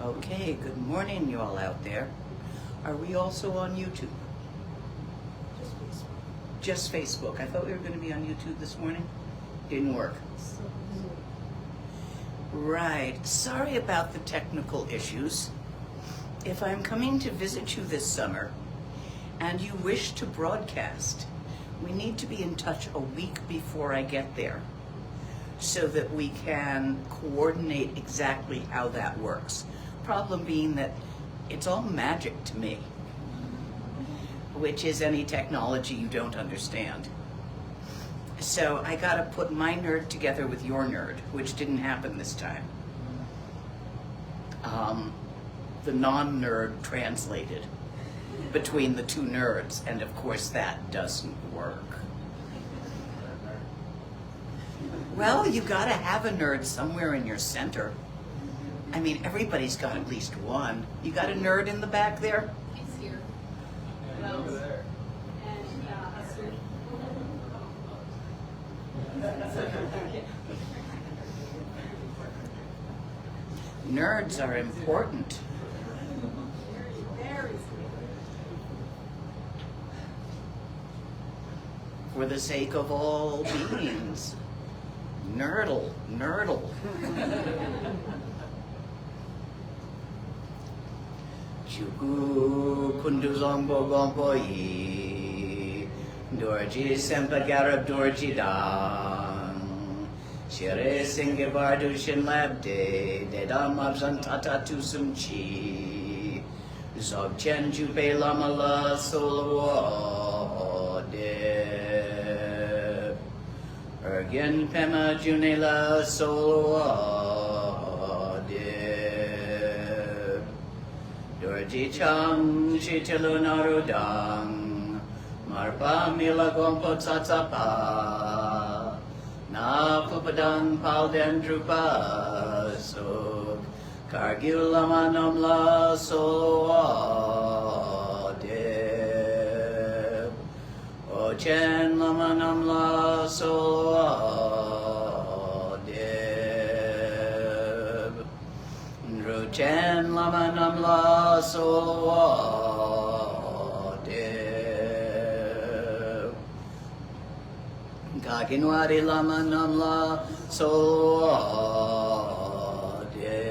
Okay, good morning, you all out there. Are we also on YouTube? Just Facebook. I thought we were going to be on YouTube this morning. Didn't work. Right. Sorry about the technical issues. If I'm coming to visit you this summer and you wish to broadcast, we need to be in touch a week before I get there so that we can coordinate exactly how that works. Problem being that it's all magic to me, which is any technology you don't understand. So I gotta put my nerd together with your nerd, which didn't happen this time. The non-nerd translated between the two nerds, and of course that doesn't work. Well, you gotta have a nerd somewhere in your center. I mean, everybody's got at least one. You got a nerd in the back there? He's here. Over there. Nerds are important. For the sake of all beings. Nerdle, nerdle. Chuku kunduzombo gompo yi, Dorje sempa Garab Dorje dan. Shere singe bardu shin labde, dedam abzan tata tusum chi. Zog chen jupe lama la solo de. Ergen pema junela solo de. Dorje chang shitilu narudang, marpa mila gompo tsatsapa. Na pupadang palden drupa suk, kargil lama namla solo de. Ochen lama namla solo de. Nruchen lama namla solo de. Kakinwari lama namla solo de.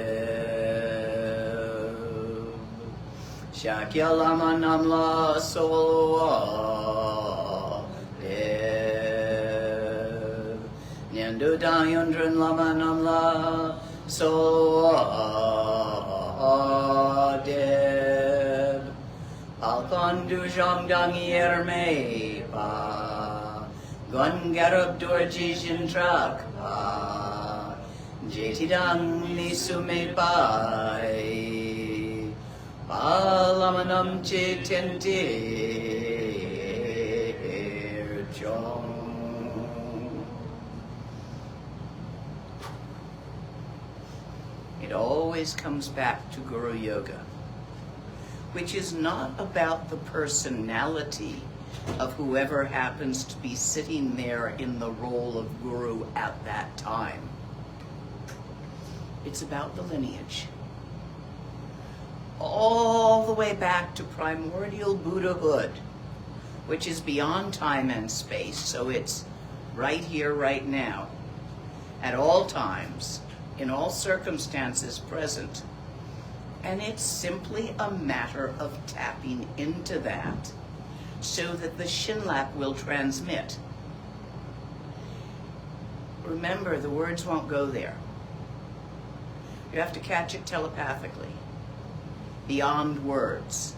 Shakya lama namla solo de. Nyandu dayundran lama namla solo de. Alkan dujam dangier me pa. Gun Garab Dorje Jintrak pa, Jetidang Nisume pai, Palamanam Chetente Chong. It always comes back to Guru Yoga, which is not about the personality of whoever happens to be sitting there in the role of guru at that time. It's about the lineage. All the way back to primordial Buddhahood, which is beyond time and space, so it's right here, right now, at all times, in all circumstances present. And it's simply a matter of tapping into that, so that the Shinlap will transmit. Remember, the words won't go there. You have to catch it telepathically, beyond words.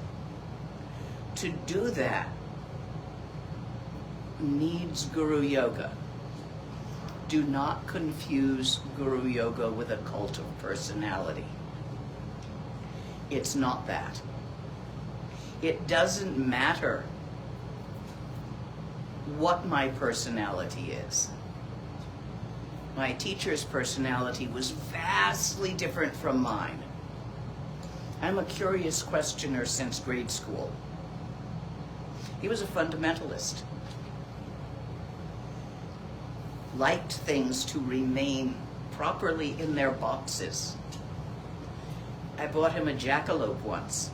To do that needs Guru Yoga. Do not confuse Guru Yoga with a cult of personality. It's not that. It doesn't matter what my personality is. My teacher's personality was vastly different from mine. I'm a curious questioner since grade school. He was a fundamentalist. Liked things to remain properly in their boxes. I bought him a jackalope once,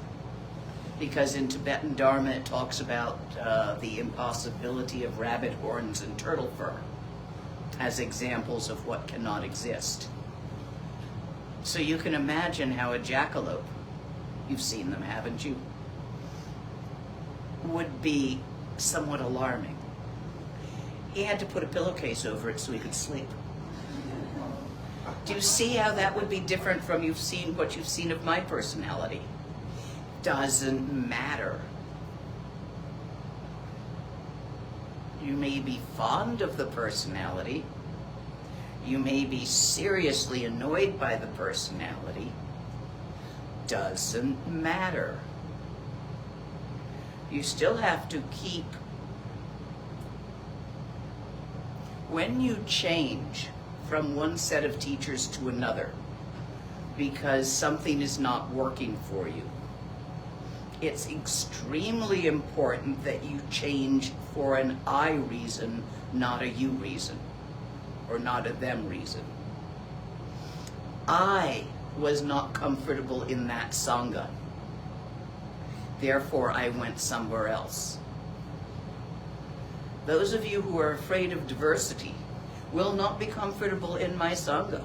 because in Tibetan Dharma it talks about the impossibility of rabbit horns and turtle fur as examples of what cannot exist. So you can imagine how a jackalope, you've seen them, haven't you, would be somewhat alarming. He had to put a pillowcase over it so he could sleep. Do you see how that would be different from what you've seen of my personality? Doesn't matter. You may be fond of the personality. You may be seriously annoyed by the personality. Doesn't matter. You still have to keep. When you change from one set of teachers to another because something is not working for you, it's extremely important that you change for an I reason, not a you reason, or not a them reason. I was not comfortable in that Sangha. Therefore, I went somewhere else. Those of you who are afraid of diversity will not be comfortable in my Sangha,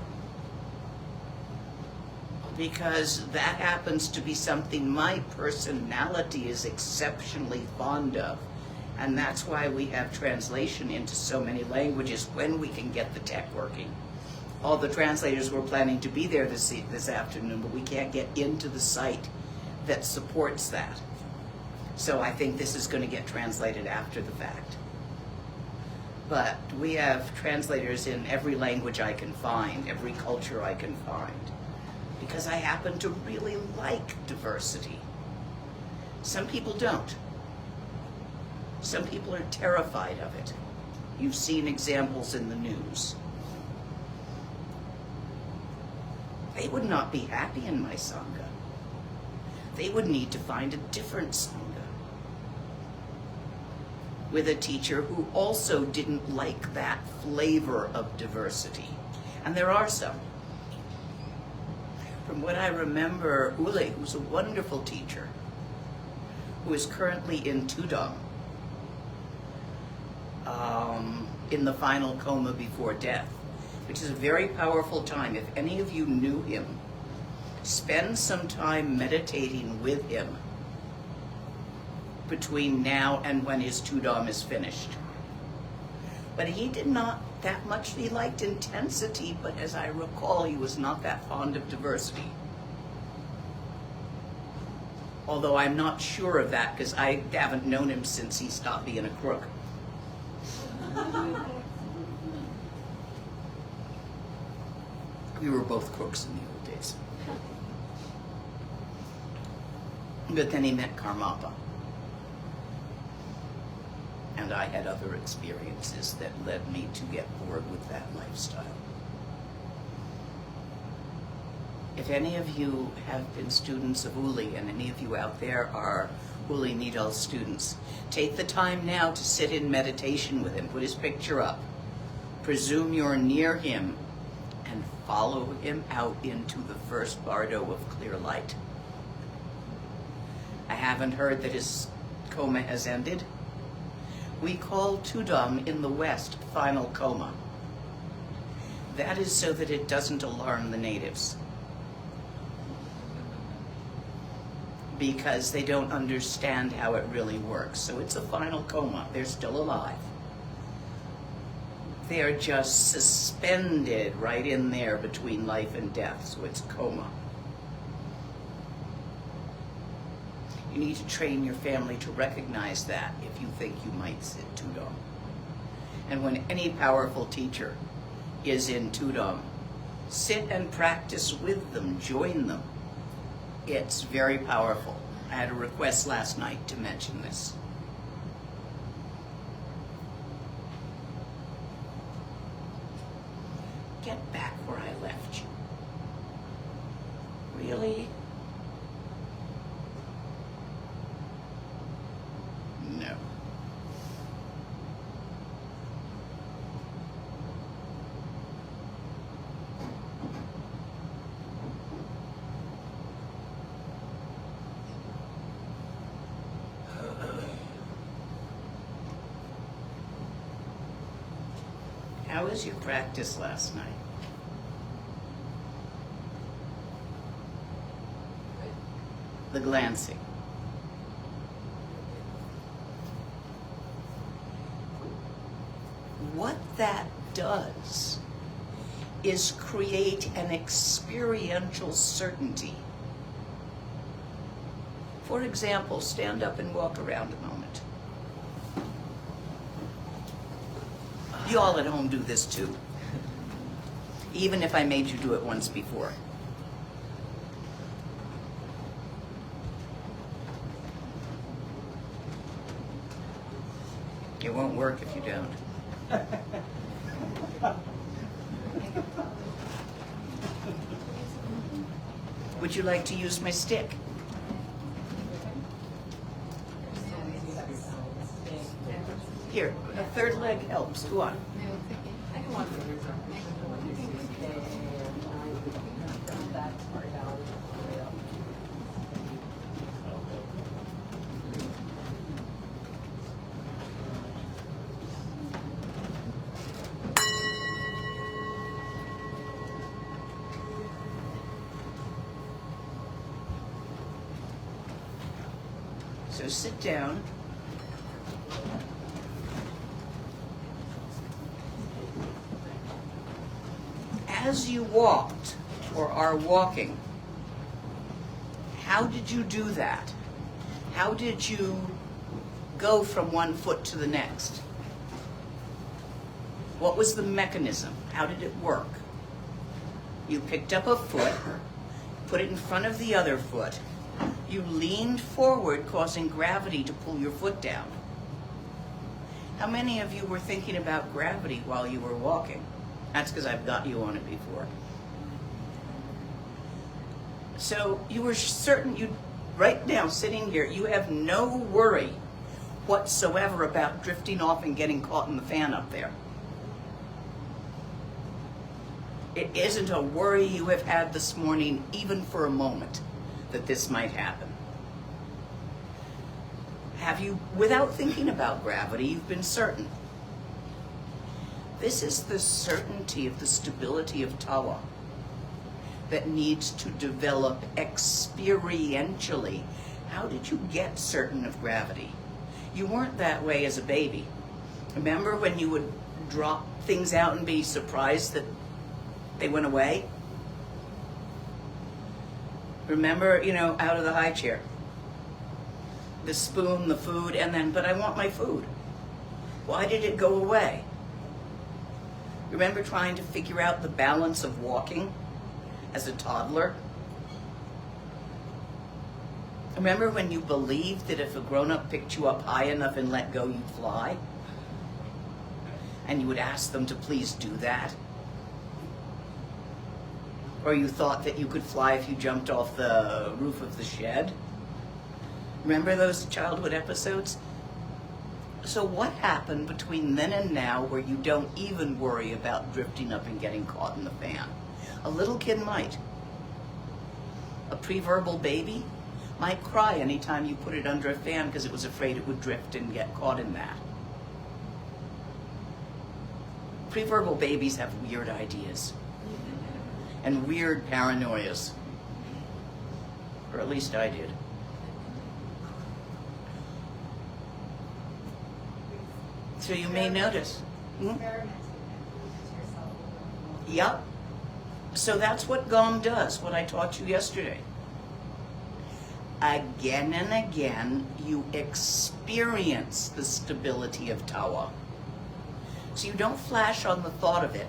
because that happens to be something my personality is exceptionally fond of. And that's why we have translation into so many languages when we can get the tech working. All the translators were planning to be there this afternoon, but we can't get into the site that supports that. So I think this is going to get translated after the fact. But we have translators in every language I can find, every culture I can find, because I happen to really like diversity. Some people don't. Some people are terrified of it. You've seen examples in the news. They would not be happy in my Sangha. They would need to find a different Sangha with a teacher who also didn't like that flavor of diversity. And there are some. From what I remember, Ule, who's a wonderful teacher, who is currently in Tudong, in the final coma before death, which is a very powerful time. If any of you knew him, spend some time meditating with him between now and when his Tudong is finished. But he did not that much, he liked intensity, but as I recall, he was not that fond of diversity. Although I'm not sure of that, because I haven't known him since he stopped being a crook. We were both crooks in the old days. But then he met Karmapa. And I had other experiences that led me to get bored with that lifestyle. If any of you have been students of Uli, and any of you out there are Uli Nidal students, take the time now to sit in meditation with him. Put his picture up. Presume you're near him and follow him out into the first bardo of clear light. I haven't heard that his coma has ended. We call Tudong in the West final coma. That is so that it doesn't alarm the natives, because they don't understand how it really works. So it's a final coma. They're still alive. They're just suspended right in there between life and death, so it's coma. You need to train your family to recognize that if you think you might sit Tudong. And when any powerful teacher is in Tudong, sit and practice with them, join them. It's very powerful. I had a request last night to mention this. Get back where I left you. Really? No. How was your practice last night? The glancing. What that does is create an experiential certainty. For example, stand up and walk around a moment. You all at home do this too, even if I made you do it once before. It won't work if you don't. Would you like to use my stick? Here, a third leg helps. Go on. So sit down. As you walked or are walking, how did you do that? How did you go from one foot to the next? What was the mechanism? How did it work? You picked up a foot, put it in front of the other foot. You leaned forward, causing gravity to pull your foot down. How many of you were thinking about gravity while you were walking? That's because I've got you on it before. So you were certain, right now sitting here, you have no worry whatsoever about drifting off and getting caught in the fan up there. It isn't a worry you have had this morning, even for a moment, that this might happen. Have you, without thinking about gravity, you've been certain. This is the certainty of the stability of Tawa that needs to develop experientially. How did you get certain of gravity? You weren't that way as a baby. Remember when you would drop things out and be surprised that they went away? Remember, out of the high chair. The spoon, the food, and then, but I want my food. Why did it go away? Remember trying to figure out the balance of walking as a toddler? Remember when you believed that if a grown-up picked you up high enough and let go, you'd fly? And you would ask them to please do that? Or you thought that you could fly if you jumped off the roof of the shed? Remember those childhood episodes? So what happened between then and now where you don't even worry about drifting up and getting caught in the fan? A little kid might. A preverbal baby might cry anytime you put it under a fan because it was afraid it would drift and get caught in that. Preverbal babies have weird ideas and weird paranoias. Or at least I did. So you may notice. Yep. So that's what GOM does, what I taught you yesterday. Again and again, you experience the stability of Tawa. So you don't flash on the thought of it.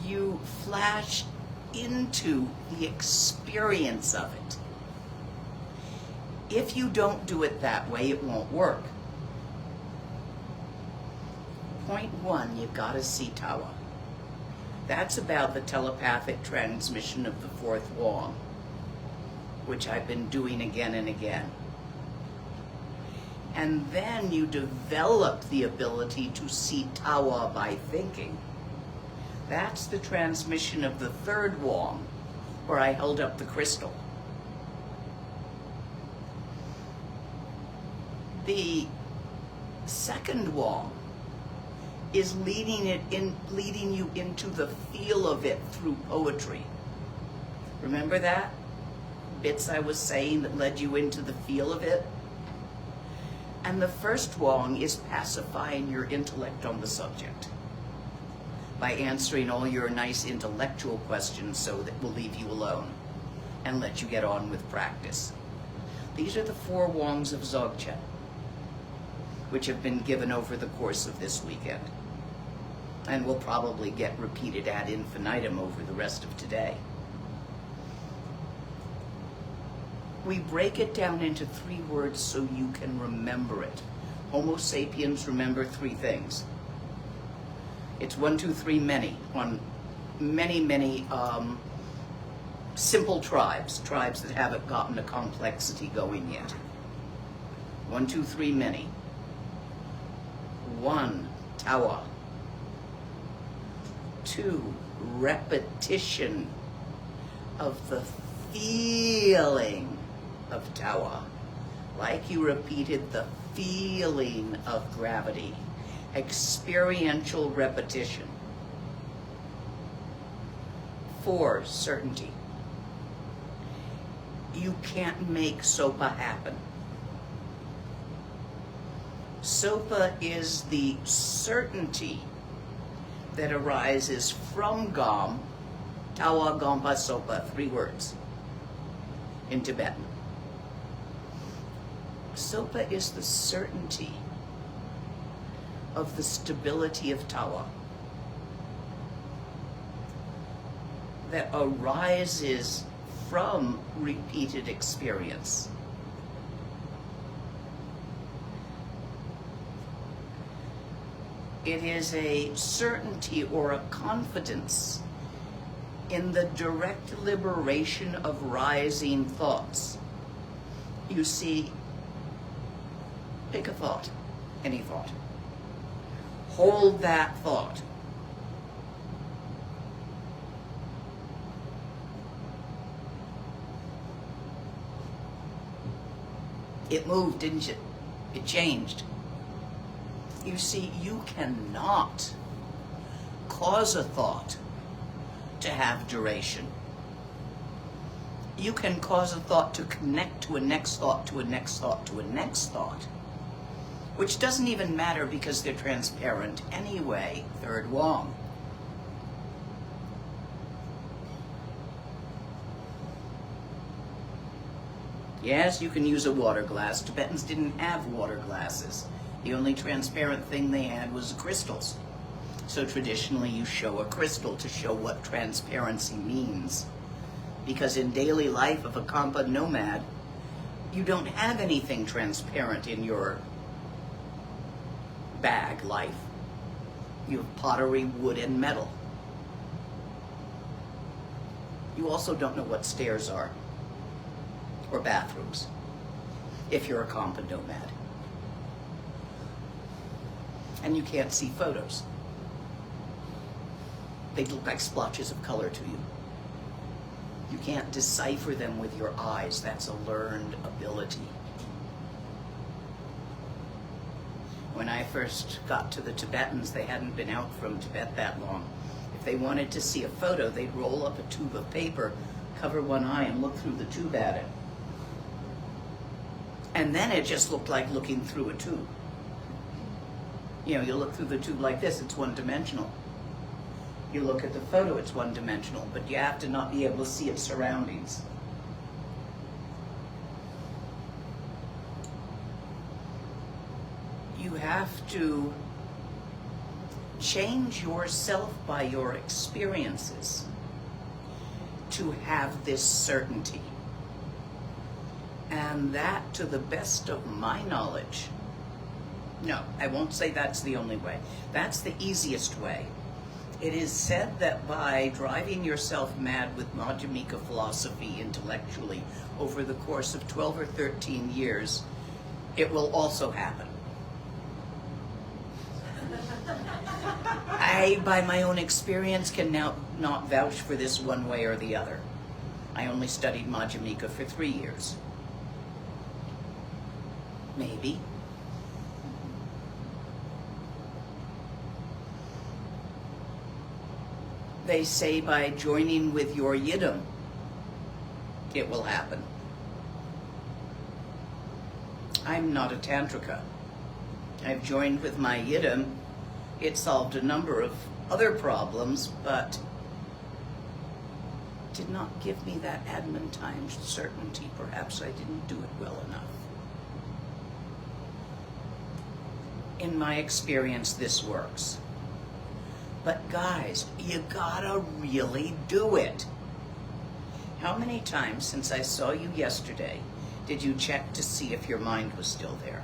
You flash into the experience of it. If you don't do it that way, it won't work. Point one, you've got to see Tawa. That's about the telepathic transmission of the fourth wall, which I've been doing again and again. And then you develop the ability to see Tawa by thinking. That's the transmission of the third wall, where I held up the crystal. The second wall is leading you into the feel of it through poetry. Remember that? Bits I was saying that led you into the feel of it? And the first wong is pacifying your intellect on the subject by answering all your nice intellectual questions so that will leave you alone and let you get on with practice. These are the 4 wongs of Dzogchen, which have been given over the course of this weekend and will probably get repeated ad infinitum over the rest of today. We break it down into 3 words so you can remember it. Homo sapiens remember 3 things. It's 1, 2, 3, many, on many simple tribes that haven't gotten a complexity going yet. 1, 2, 3, many. 1, tawa. 2, repetition of the feeling of tawa, like you repeated the feeling of gravity. Experiential repetition. 4, certainty. You can't make sopa happen. Sopa is the certainty that arises from Gom, Tawa, Gompa, Sopa, 3 words in Tibetan. Sopa is the certainty of the stability of Tawa that arises from repeated experience. It is a certainty or a confidence in the direct liberation of rising thoughts. You see, pick a thought, any thought. Hold that thought. It moved, didn't it? It changed. You see, you cannot cause a thought to have duration. You can cause a thought to connect to a next thought, to a next thought, to a next thought, which doesn't even matter because they're transparent anyway, 3rd wong. Yes, you can use a water glass. Tibetans didn't have water glasses. The only transparent thing they had was crystals. So traditionally you show a crystal to show what transparency means. Because in daily life of a Kampa nomad, you don't have anything transparent in your bag life. You have pottery, wood, and metal. You also don't know what stairs are, or bathrooms, if you're a Kampa nomad. And you can't see photos. They look like splotches of color to you. You can't decipher them with your eyes. That's a learned ability. When I first got to the Tibetans, they hadn't been out from Tibet that long. If they wanted to see a photo, they'd roll up a tube of paper, cover one eye, and look through the tube at it. And then it just looked like looking through a tube. You know, you look through the tube like this, it's one-dimensional. You look at the photo, it's one-dimensional, but you have to not be able to see its surroundings. You have to change yourself by your experiences to have this certainty. And that, to the best of my knowledge, no, I won't say that's the only way. That's the easiest way. It is said that by driving yourself mad with Madhyamika philosophy intellectually over the course of 12 or 13 years, it will also happen. I, by my own experience, can now not vouch for this one way or the other. I only studied Madhyamika for 3 years. Maybe. They say by joining with your yidam, it will happen. I'm not a tantrika. I've joined with my yidam. It solved a number of other problems, but did not give me that adamantine certainty. Perhaps I didn't do it well enough. In my experience, this works. But guys, you gotta really do it. How many times since I saw you yesterday did you check to see if your mind was still there?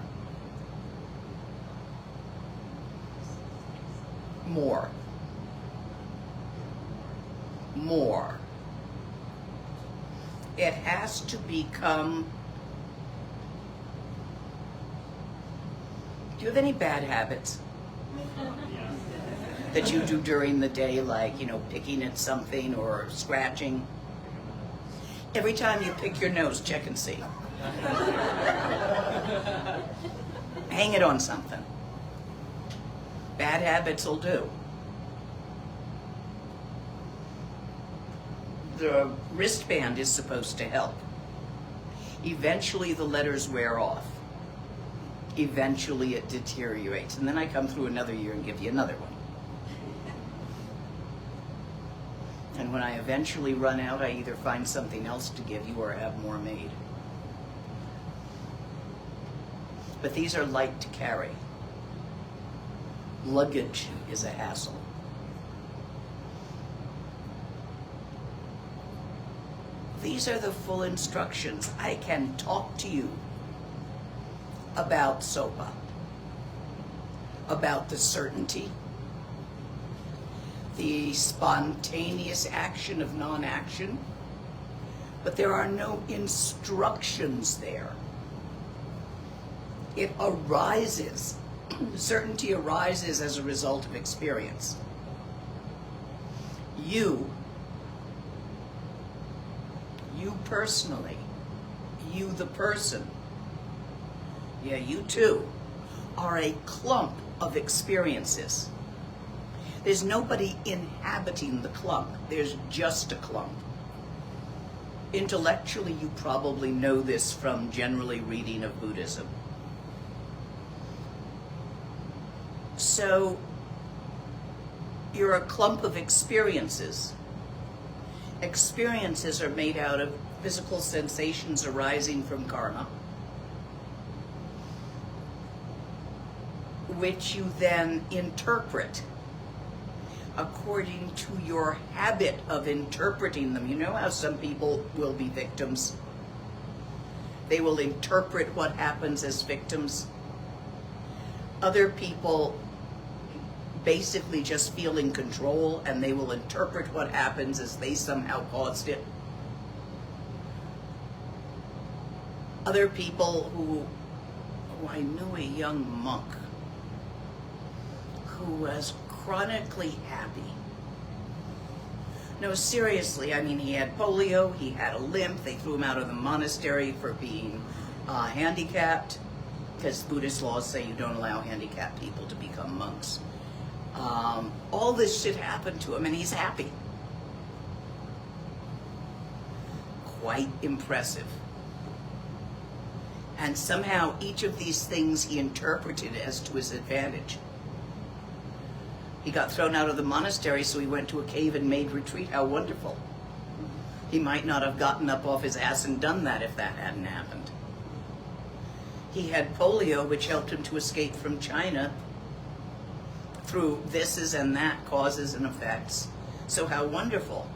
More. More. It has to become... Do you have any bad habits that you do during the day, like, picking at something or scratching? Every time you pick your nose, check and see. Hang it on something. Bad habits will do. The wristband is supposed to help. Eventually the letters wear off. Eventually it deteriorates. And then I come through another year and give you another one. And when I eventually run out, I either find something else to give you or have more made. But these are light to carry. Luggage is a hassle. These are the full instructions. I can talk to you about SOPA, about the certainty, the spontaneous action of non-action, but there are no instructions there. It arises. Certainty arises as a result of experience. You personally, you the person, yeah, you too, are a clump of experiences. There's nobody inhabiting the clump. There's just a clump. Intellectually, you probably know this from generally reading of Buddhism. So, you're a clump of experiences. Experiences are made out of physical sensations arising from karma, which you then interpret according to your habit of interpreting them. You know how some people will be victims? They will interpret what happens as victims. Other people basically just feel in control, and they will interpret what happens as they somehow caused it. Other people who I knew a young monk who was chronically happy. No, seriously, I mean, he had polio, he had a limp, they threw him out of the monastery for being handicapped, because Buddhist laws say you don't allow handicapped people to become monks. All this shit happened to him, and he's happy. Quite impressive. And somehow each of these things he interpreted as to his advantage. He got thrown out of the monastery, so he went to a cave and made retreat. How wonderful. He might not have gotten up off his ass and done that if that hadn't happened. He had polio, which helped him to escape from China through thises and that, causes and effects. So how wonderful.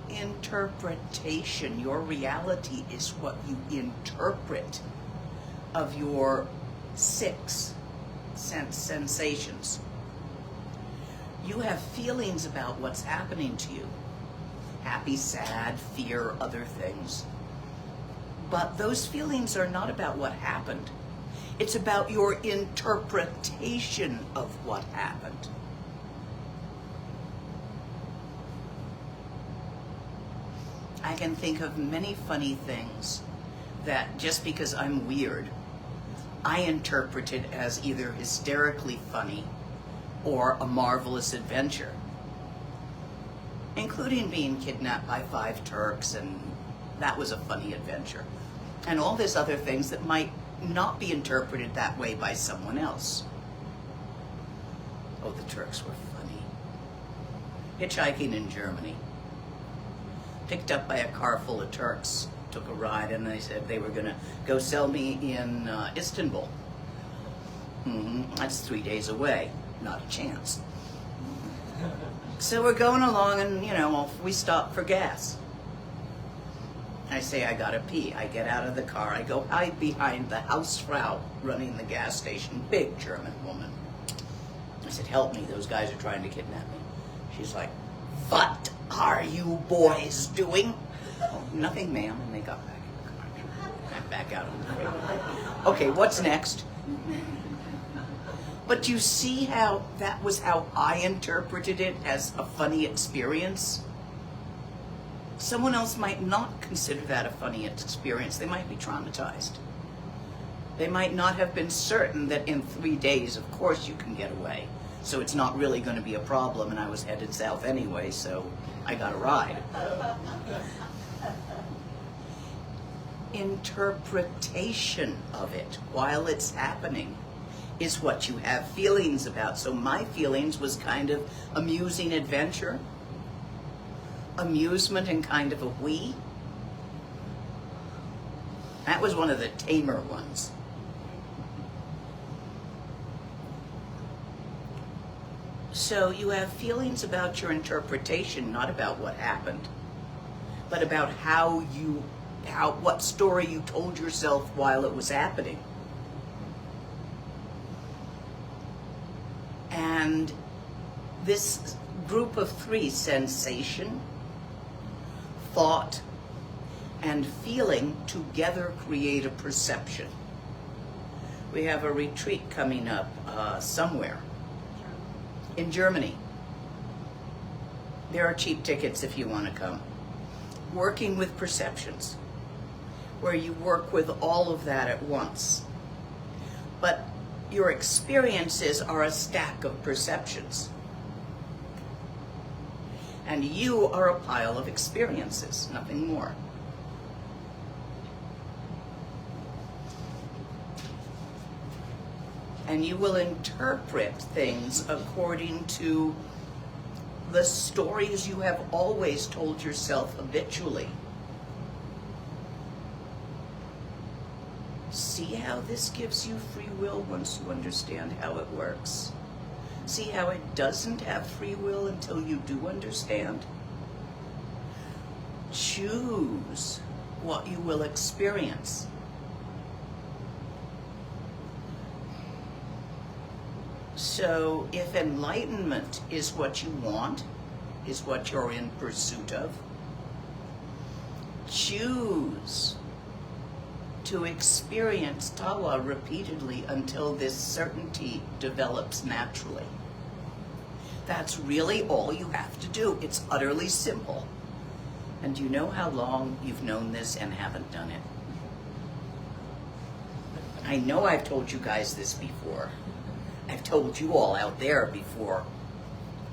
Interpretation. Your reality is what you interpret of your 6 sense sensations. You have feelings about what's happening to you. Happy, sad, fear, other things. But those feelings are not about what happened. It's about your interpretation of what happened. I can think of many funny things that just because I'm weird, I interpret it as either hysterically funny or a marvelous adventure, including being kidnapped by 5 Turks, and that was a funny adventure, and all these other things that might not be interpreted that way by someone else. Oh, the Turks were funny. Hitchhiking in Germany. Picked up by a car full of Turks. Took a ride, and they said they were going to go sell me in Istanbul. That's 3 days away. Not a chance. So we're going along, and, we stop for gas. I say, I gotta pee. I get out of the car. I go hide behind the Hausfrau running the gas station, big German woman. I said, help me, those guys are trying to kidnap me. She's like, what are you boys doing? Oh, nothing, ma'am. And they got back in the car. Got back out on the freeway. Okay, what's next? But you see how that was how I interpreted it, as a funny experience? Someone else might not consider that a funny experience. They might be traumatized. They might not have been certain that in 3 days, of course, you can get away. So it's not really going to be a problem, and I was headed south anyway, so I got a ride. Interpretation of it while it's happening is what you have feelings about. So my feelings was kind of amusing adventure, amusement, and kind of a wee. That was one of the tamer ones. So you have feelings about your interpretation, not about what happened, but about what story you told yourself while it was happening. And this group of 3, sensation, thought, and feeling, together create a perception. We have a retreat coming up somewhere in Germany. There are cheap tickets if you want to come. Working with perceptions, where you work with all of that at once. But your experiences are a stack of perceptions. And you are a pile of experiences, nothing more. And you will interpret things according to the stories you have always told yourself habitually. See how this gives you free will once you understand how it works? See how it doesn't have free will until you do understand? Choose what you will experience. So if enlightenment is what you want, is what you're in pursuit of, choose to experience tawa repeatedly until this certainty develops naturally. That's really all you have to do. It's utterly simple. And you know how long you've known this and haven't done it? I know I've told you guys this before. I've told you all out there before,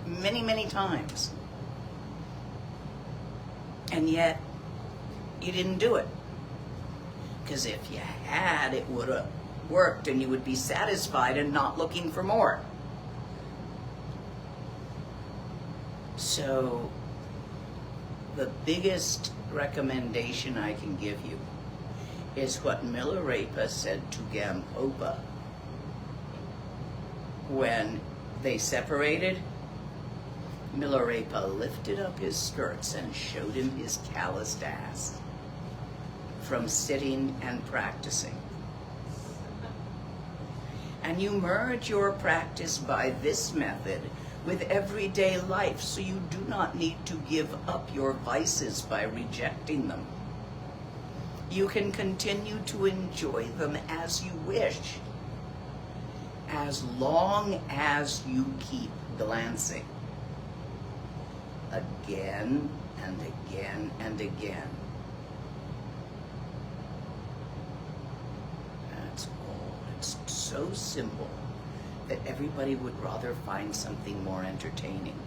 many, many times. And yet, you didn't do it. Because if you had, it would have worked and you would be satisfied and not looking for more. So, the biggest recommendation I can give you is what Milarepa said to Gampopa when they separated. Milarepa lifted up his skirts and showed him his calloused ass from sitting and practicing. And you merge your practice by this method with everyday life, so you do not need to give up your vices by rejecting them. You can continue to enjoy them as you wish, as long as you keep glancing again and again and again. That's all it's so simple that everybody would rather find something more entertaining.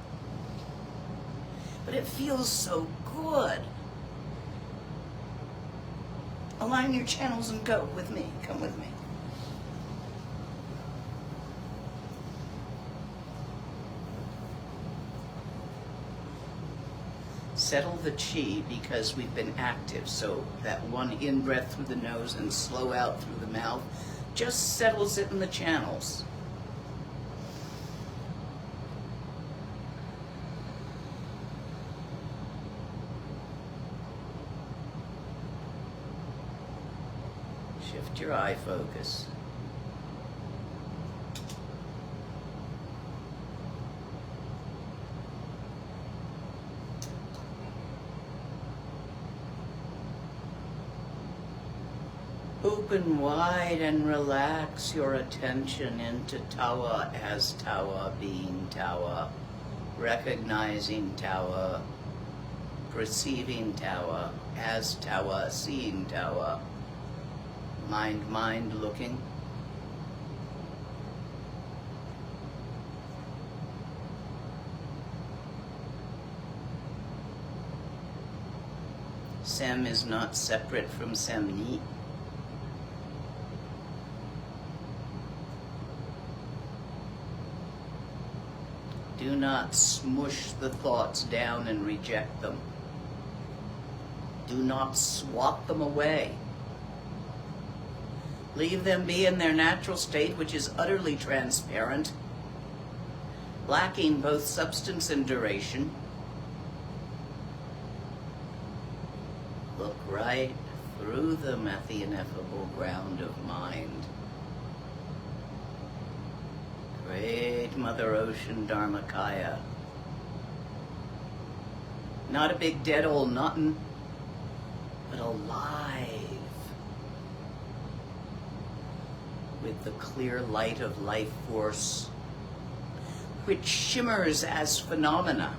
But it feels so good. Align your channels and go with me. Come with me. Settle the chi because we've been active, so that one in-breath through the nose and slow out through the mouth just settles it in the channels. Shift your eye focus. Open wide and relax your attention into Tawa as Tawa being Tawa, recognizing Tawa, perceiving Tawa as Tawa, seeing Tawa. Mind looking. Sem is not separate from Semni. Do not smush the thoughts down and reject them. Do not swat them away. Leave them be in their natural state, which is utterly transparent, lacking both substance and duration. Look right through them at the ineffable ground of mind. Great Mother Ocean Dharmakaya. Not a big dead old nothing, but alive with the clear light of life force, which shimmers as phenomena.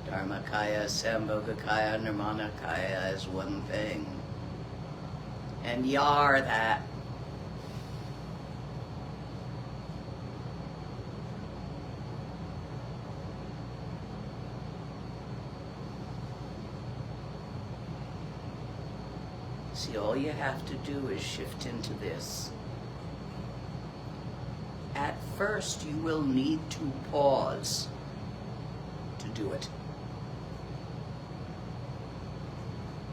Dharmakaya, Sambhogakaya, Nirmanakaya as one thing. And Yar that. See, all you have to do is shift into this. At first, you will need to pause to do it.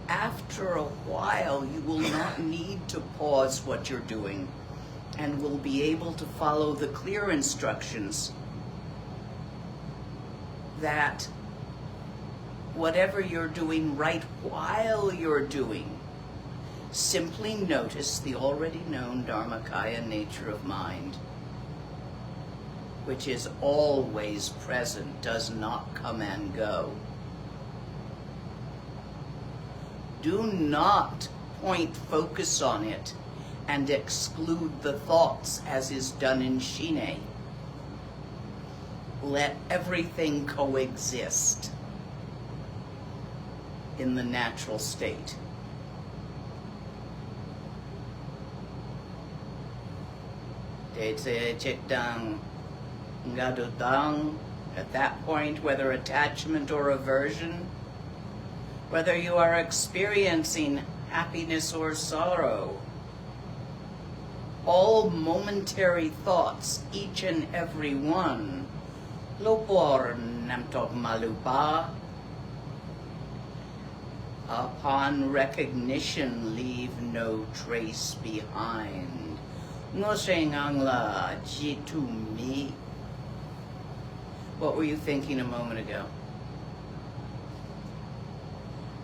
After a while, you will not need to pause what you're doing and will be able to follow the clear instructions that whatever you're doing right while you're doing, simply notice the already known Dharmakaya nature of mind, which is always present, does not come and go. Do not point focus on it and exclude the thoughts as is done in Shine. Let everything coexist in the natural state. At that point, whether attachment or aversion, whether you are experiencing happiness or sorrow, all momentary thoughts, each and every one, lopor namtok malupa, upon recognition, leave no trace behind. Ngoseng angla jitu mi. What were you thinking a moment ago?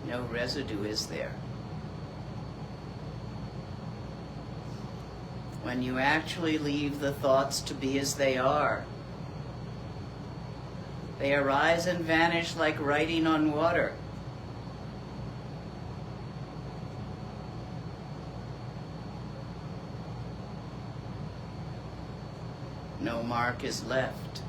No residue is there. When you actually leave the thoughts to be as they are, they arise and vanish like writing on water. No mark is left.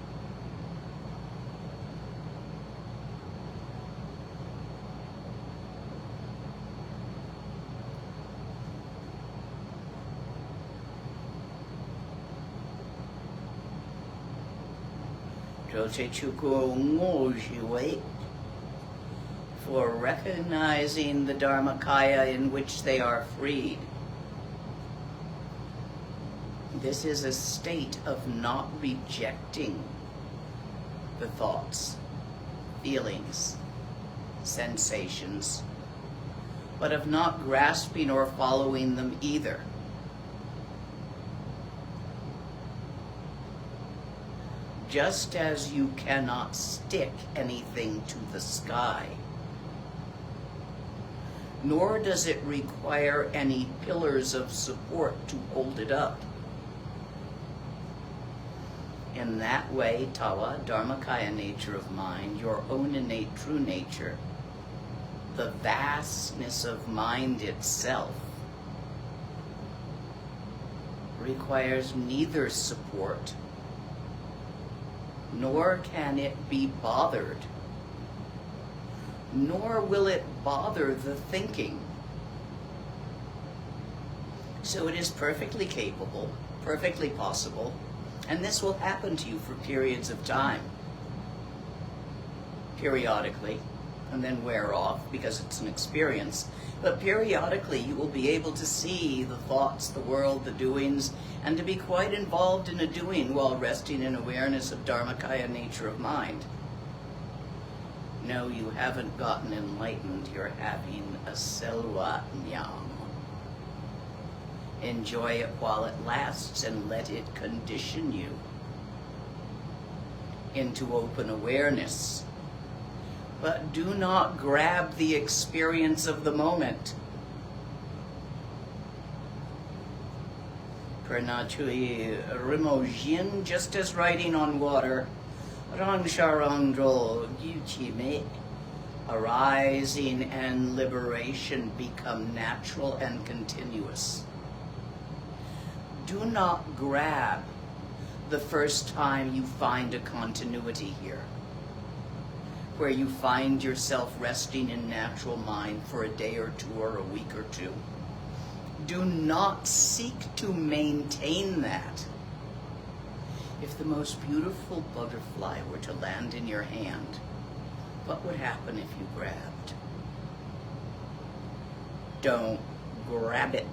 for recognizing the Dharmakaya in which they are freed. This is a state of not rejecting the thoughts, feelings, sensations, but of not grasping or following them either. Just as you cannot stick anything to the sky, nor does it require any pillars of support to hold it up. In that way, Tawa, Dharmakaya nature of mind, your own innate true nature, the vastness of mind itself, requires neither support, nor can it be bothered, nor will it bother the thinking. So it is perfectly capable, perfectly possible, and this will happen to you for periods of time, periodically, and then wear off because it's an experience. But periodically you will be able to see the thoughts, the world, the doings, and to be quite involved in a doing while resting in awareness of Dharmakaya nature of mind. No, you haven't gotten enlightened, you're having a selva nyam. Enjoy it while it lasts and let it condition you into open awareness. But do not grab the experience of the moment. Pranachui rimojin, just as riding on water, rangsharangdro gyuchime, arising and liberation become natural and continuous. Do not grab the first time you find a continuity here, where you find yourself resting in natural mind for a day or two or a week or two. Do not seek to maintain that. If the most beautiful butterfly were to land in your hand, what would happen if you grabbed? Don't grab it.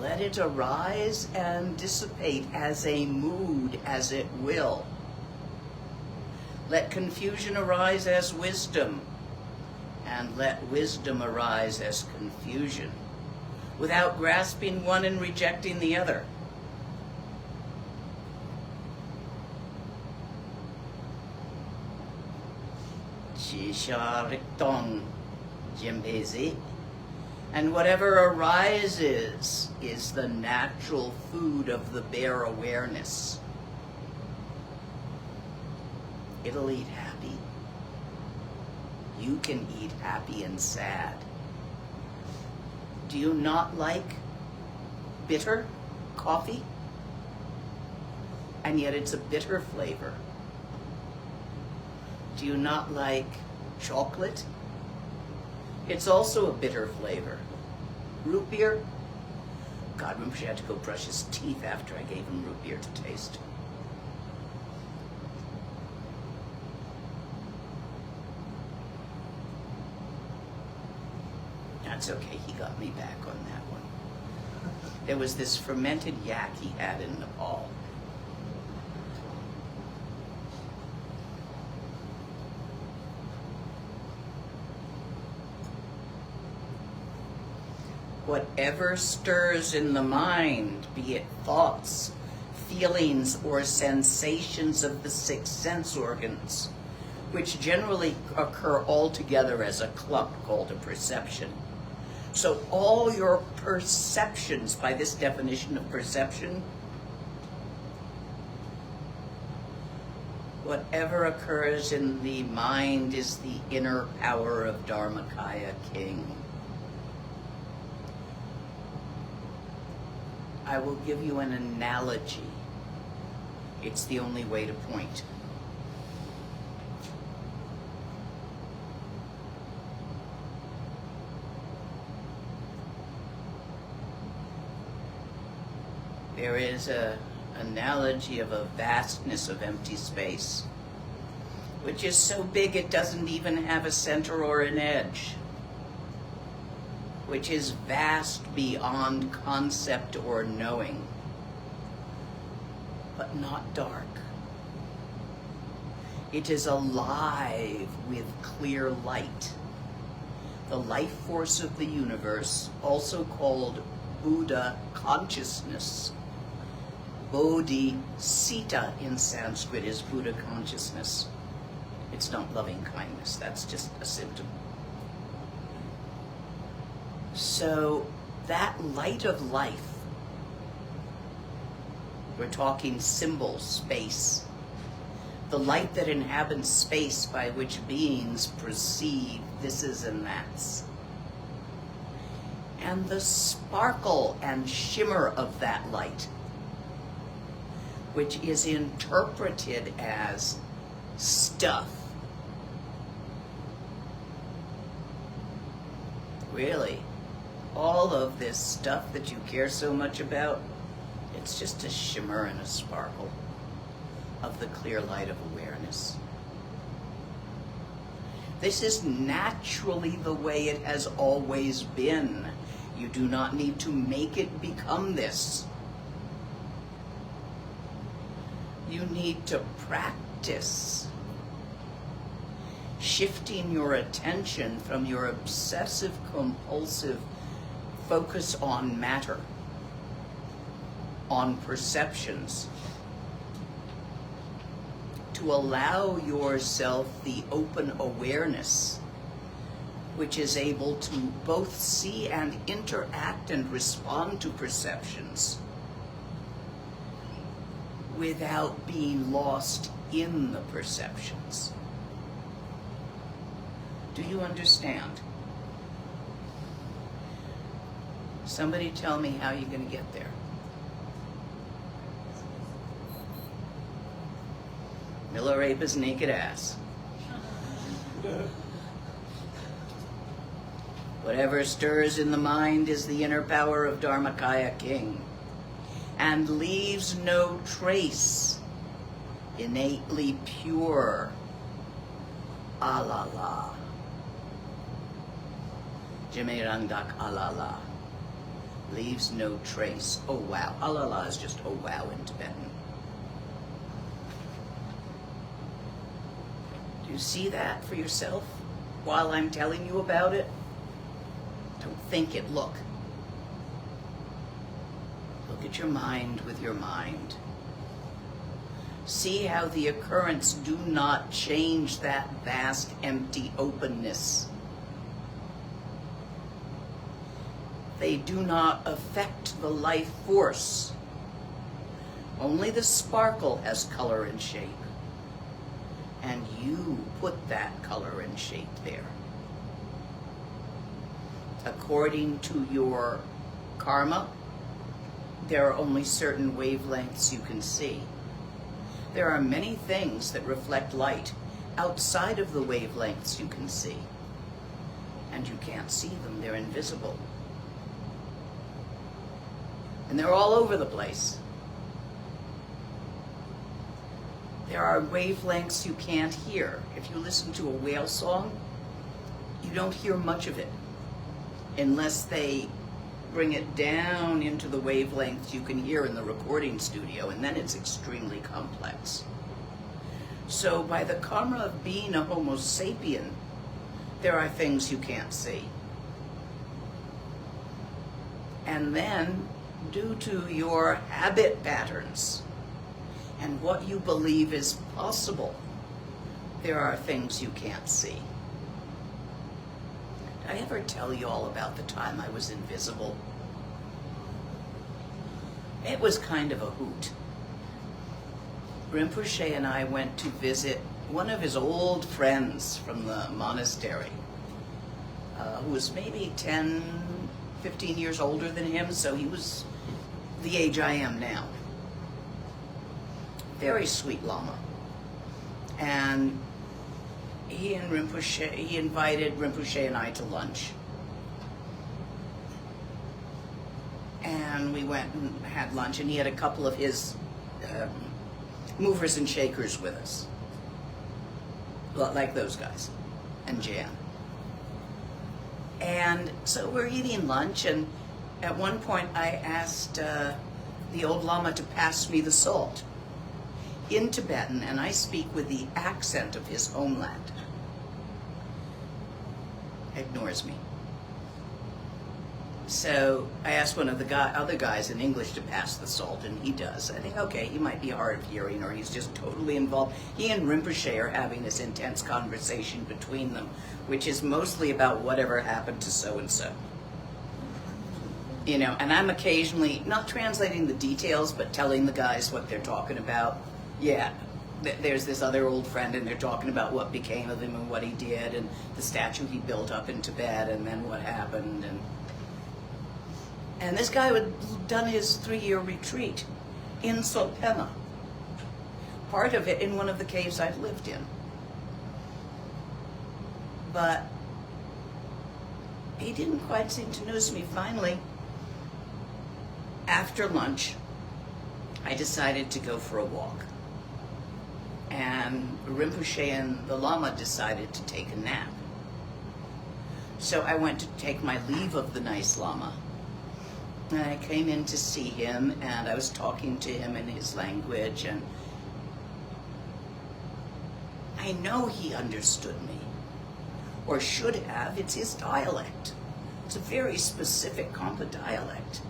Let it arise and dissipate as a mood, as it will. Let confusion arise as wisdom, and let wisdom arise as confusion, without grasping one and rejecting the other. Chisharikton jimbezi. And whatever arises is the natural food of the bare awareness. It'll eat happy. You can eat happy and sad. Do you not like bitter coffee? And yet it's a bitter flavor. Do you not like chocolate? It's also a bitter flavor. Root beer? God, Rinpoche had to go brush his teeth after I gave him root beer to taste. That's okay, he got me back on that one. There was this fermented yak he had in Nepal. Whatever stirs in the mind, be it thoughts, feelings, or sensations of the six sense organs, which generally occur all together as a clump called a perception. So all your perceptions, by this definition of perception, whatever occurs in the mind is the inner power of Dharmakaya King. I will give you an analogy. It's the only way to point. There is a analogy of a vastness of empty space, which is so big it doesn't even have a center or an edge, which is vast beyond concept or knowing, but not dark. It is alive with clear light. The life force of the universe, also called Buddha consciousness. Bodhi-citta in Sanskrit is Buddha consciousness. It's not loving kindness, that's just a symptom. So that light of life, we're talking symbol space, the light that inhabits space by which beings perceive thises and that's. And the sparkle and shimmer of that light, which is interpreted as stuff. Really, all of this stuff that you care so much about, it's just a shimmer and a sparkle of the clear light of awareness. This is naturally the way it has always been. You do not need to make it become this. You need to practice shifting your attention from your obsessive compulsive focus on matter, on perceptions, to allow yourself the open awareness which is able to both see and interact and respond to perceptions without being lost in the perceptions. Do you understand? Somebody tell me how you're going to get there. Milarepa's naked ass. Whatever stirs in the mind is the inner power of Dharmakaya King, and leaves no trace, innately pure. Alala. Jimerangdak alala. Leaves no trace. Oh wow. Alala is just oh wow in Tibetan. Do you see that for yourself while I'm telling you about it? Don't think it, look. Look at your mind with your mind. See how the occurrents do not change that vast empty openness. They do not affect the life force. Only the sparkle has color and shape. And you put that color and shape there. According to your karma, there are only certain wavelengths you can see. There are many things that reflect light outside of the wavelengths you can see. And you can't see them, they're invisible. And they're all over the place. There are wavelengths you can't hear. If you listen to a whale song, you don't hear much of it unless they bring it down into the wavelengths you can hear in the recording studio, and then it's extremely complex. So by the karma of being a Homo sapien, there are things you can't see. And then, due to your habit patterns and what you believe is possible, there are things you can't see. Did I ever tell you all about the time I was invisible? It was kind of a hoot. Rinpoche and I went to visit one of his old friends from the monastery, who was maybe 10, 15 years older than him, so he was the age I am now. Very sweet Lama. And he invited Rinpoche and I to lunch. And we went and had lunch, and he had a couple of his movers and shakers with us, like those guys, and Jan. And so we're eating lunch, and at one point I asked the old Lama to pass me the salt in Tibetan, and I speak with the accent of his homeland. Ignores me. So I asked one of the other guys in English to pass the salt, and he does. I think, okay, he might be hard of hearing, or he's just totally involved. He and Rinpoche are having this intense conversation between them, which is mostly about whatever happened to so-and-so. You know, and I'm occasionally, not translating the details, but telling the guys what they're talking about. Yeah, there's this other old friend, and they're talking about what became of him and what he did, and the statue he built up in Tibet, and then what happened, and this guy had done his 3-year retreat in Solpema, part of it in one of the caves I've lived in. But he didn't quite seem to notice me. Finally, after lunch, I decided to go for a walk. And Rinpoche and the Lama decided to take a nap. So I went to take my leave of the nice Lama. And I came in to see him, and I was talking to him in his language, and I know he understood me, or should have. It's his dialect. It's a very specific Kampa dialect.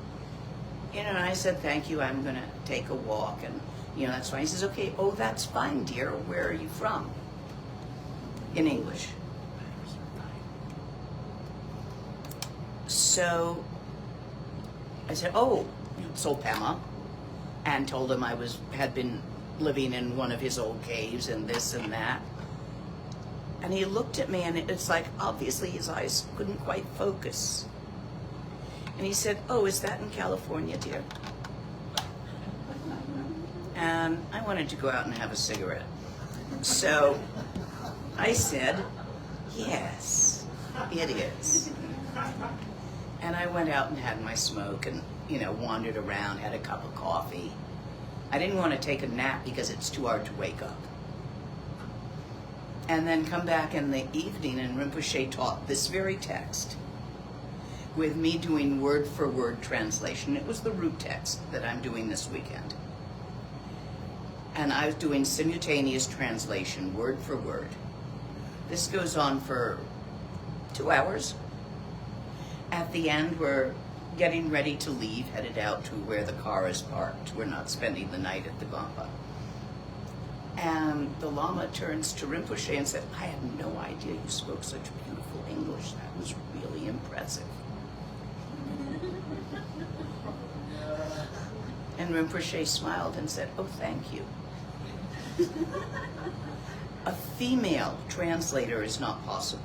You know, and I said, thank you, I'm gonna take a walk, and you know, that's fine. He says, okay, oh, that's fine, dear, where are you from? In English. So I said, oh, Solpema, and told him I had been living in one of his old caves and this and that. And he looked at me, and it's like, obviously his eyes couldn't quite focus. And he said, oh, is that in California, dear? And I wanted to go out and have a cigarette. So I said, yes, it is. And I went out and had my smoke and, you know, wandered around, had a cup of coffee. I didn't want to take a nap because it's too hard to wake up. And then come back in the evening, and Rinpoche taught this very text with me doing word for word translation. It was the root text that I'm doing this weekend. And I was doing simultaneous translation, word for word. This goes on for 2 hours. At the end, we're getting ready to leave, headed out to where the car is parked. We're not spending the night at the Gompa. And the Lama turns to Rinpoche and said, I had no idea you spoke such beautiful English. That was really impressive. And Rinpoche smiled and said, oh, thank you. A female translator is not possible.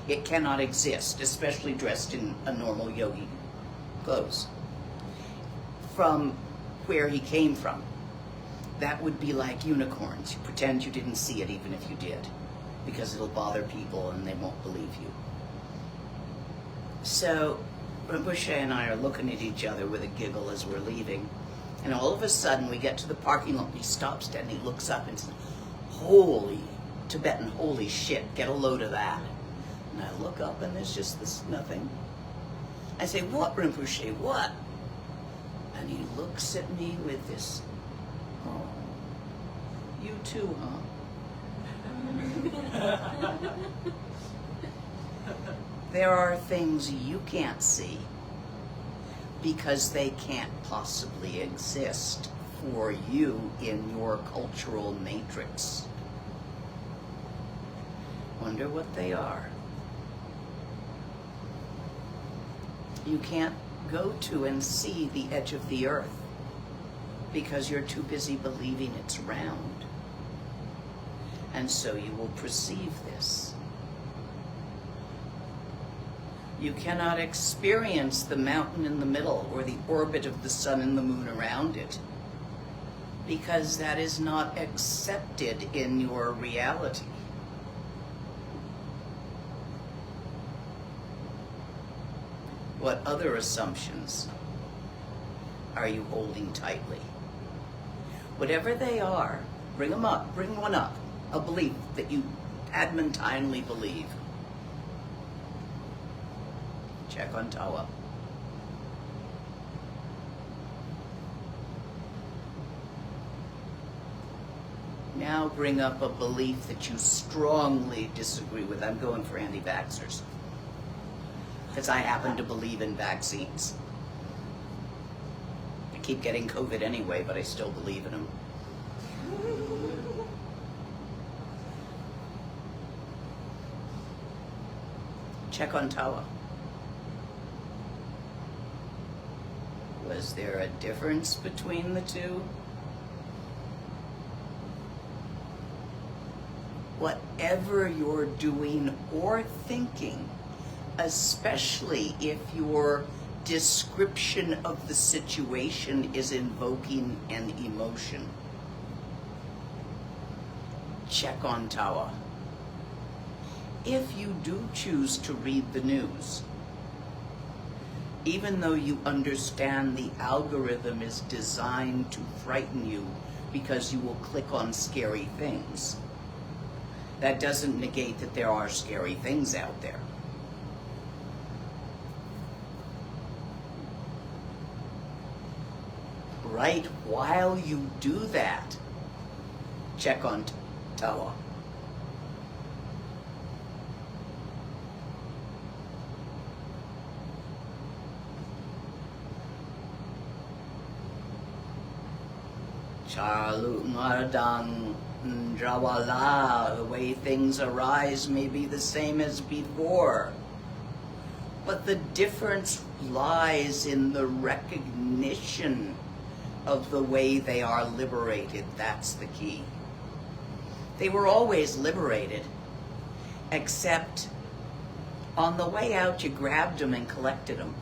It cannot exist, especially dressed in a normal yogi clothes. From where he came from, that would be like unicorns. You pretend you didn't see it even if you did, because it'll bother people and they won't believe you. So Rinpoche and I are looking at each other with a giggle as we're leaving, and all of a sudden we get to the parking lot. He stops dead and he looks up and says, holy Tibetan, holy shit, get a load of that. And I look up and there's just this nothing. I say, what, Rinpoche, what? And he looks at me with this, oh, you too, huh? There are things you can't see because they can't possibly exist for you in your cultural matrix. Wonder what they are. You can't go to and see the edge of the earth because you're too busy believing it's round. And so you will perceive this. You cannot experience the mountain in the middle or the orbit of the sun and the moon around it because that is not accepted in your reality. What other assumptions are you holding tightly? Whatever they are, bring them up, bring one up, a belief that you adamantly believe. Check on Tawa. Now bring up a belief that you strongly disagree with. I'm going for anti-vaxxers, because I happen to believe in vaccines. I keep getting COVID anyway, but I still believe in them. Check on Tawa. Was there a difference between the two? Whatever you're doing or thinking, especially if your description of the situation is invoking an emotion, check on Tawa. If you do choose to read the news, even though you understand the algorithm is designed to frighten you because you will click on scary things, that doesn't negate that there are scary things out there. Right while you do that, check on Tawa. Charlu Maradang Drawala, the way things arise may be the same as before. But the difference lies in the recognition of the way they are liberated. That's the key. They were always liberated, except on the way out you grabbed them and collected them.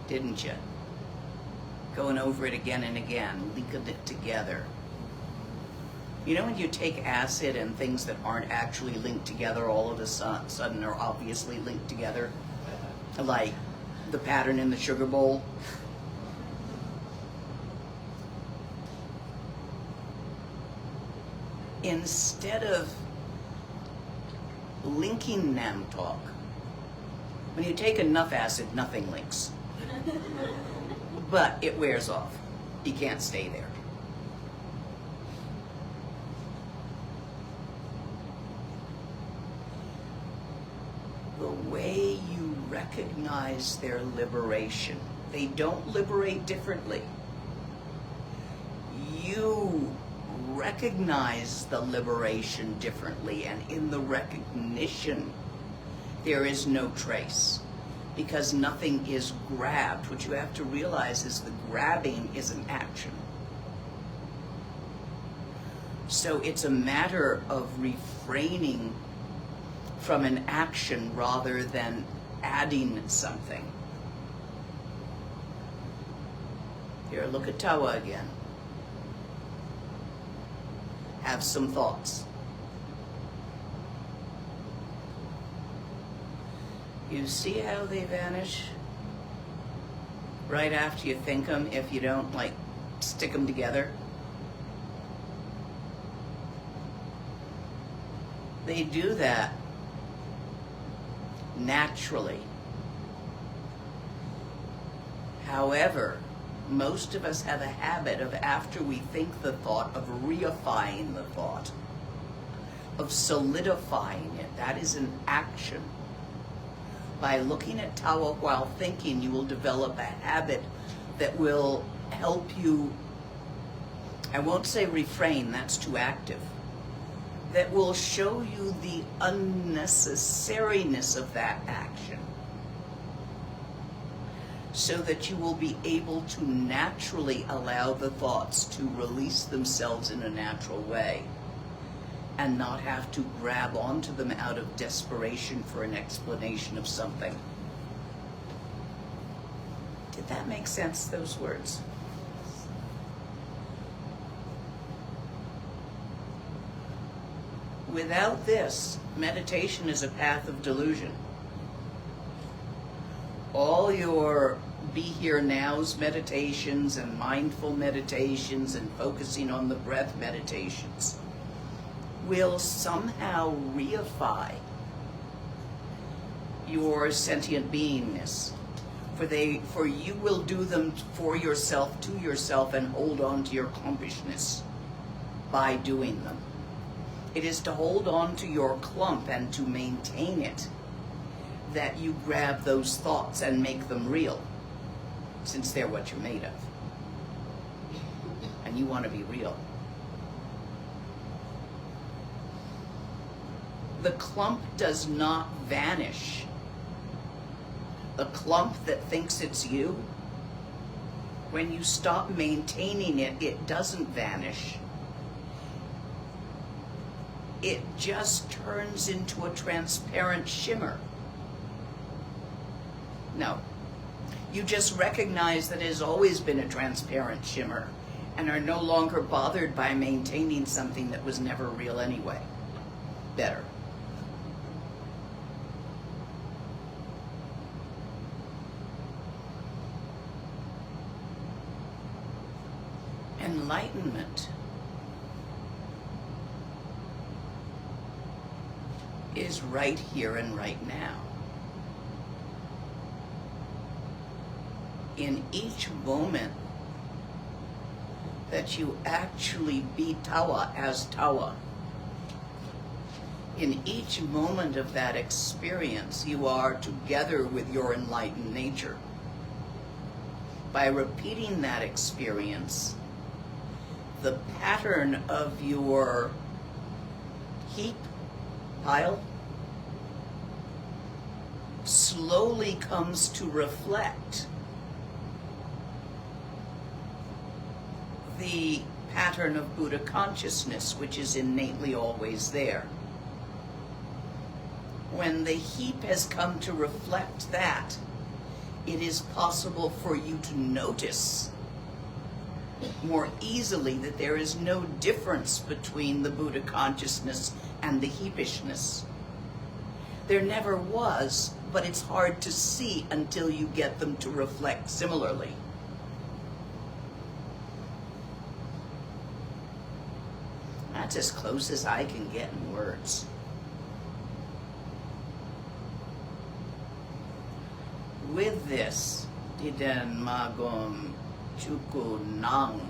Didn't you? Going over it again and again, linking it together. You know when you take acid and things that aren't actually linked together all of a sudden are obviously linked together? Like the pattern in the sugar bowl. Instead of linking them talk, when you take enough acid, nothing links. But it wears off. You can't stay there. The way you recognize their liberation, they don't liberate differently. You recognize the liberation differently, and in the recognition, there is no trace. Because nothing is grabbed. What you have to realize is the grabbing is an action. So it's a matter of refraining from an action rather than adding something. Here, look at Tawa again. Have some thoughts. You see how they vanish right after you think them if you don't, like, stick them together? They do that naturally. However, most of us have a habit of, after we think the thought, of reifying the thought, of solidifying it. That is an action. By looking at Tawa while thinking, you will develop a habit that will help you, I won't say refrain, that's too active, that will show you the unnecessariness of that action, so that you will be able to naturally allow the thoughts to release themselves in a natural way and not have to grab onto them out of desperation for an explanation of something. Did that make sense, those words? Without this, meditation is a path of delusion. All your be here now's meditations and mindful meditations and focusing on the breath meditations will somehow reify your sentient beingness. For you will do them for yourself, to yourself, and hold on to your clumpishness by doing them. It is to hold on to your clump and to maintain it that you grab those thoughts and make them real, since they're what you're made of. And you want to be real. The clump does not vanish. The clump that thinks it's you, when you stop maintaining it, it doesn't vanish. It just turns into a transparent shimmer. No. You just recognize that it has always been a transparent shimmer and are no longer bothered by maintaining something that was never real anyway. Better. Enlightenment is right here and right now. In each moment that you actually be Tawa as Tawa, in each moment of that experience, you are together with your enlightened nature. By repeating that experience, the pattern of your heap, pile, slowly comes to reflect the pattern of Buddha consciousness, which is innately always there. When the heap has come to reflect that, it is possible for you to notice more easily that there is no difference between the Buddha consciousness and the heapishness. There never was, but it's hard to see until you get them to reflect similarly. That's as close as I can get in words. With this, Diden Magom Chuku Nang,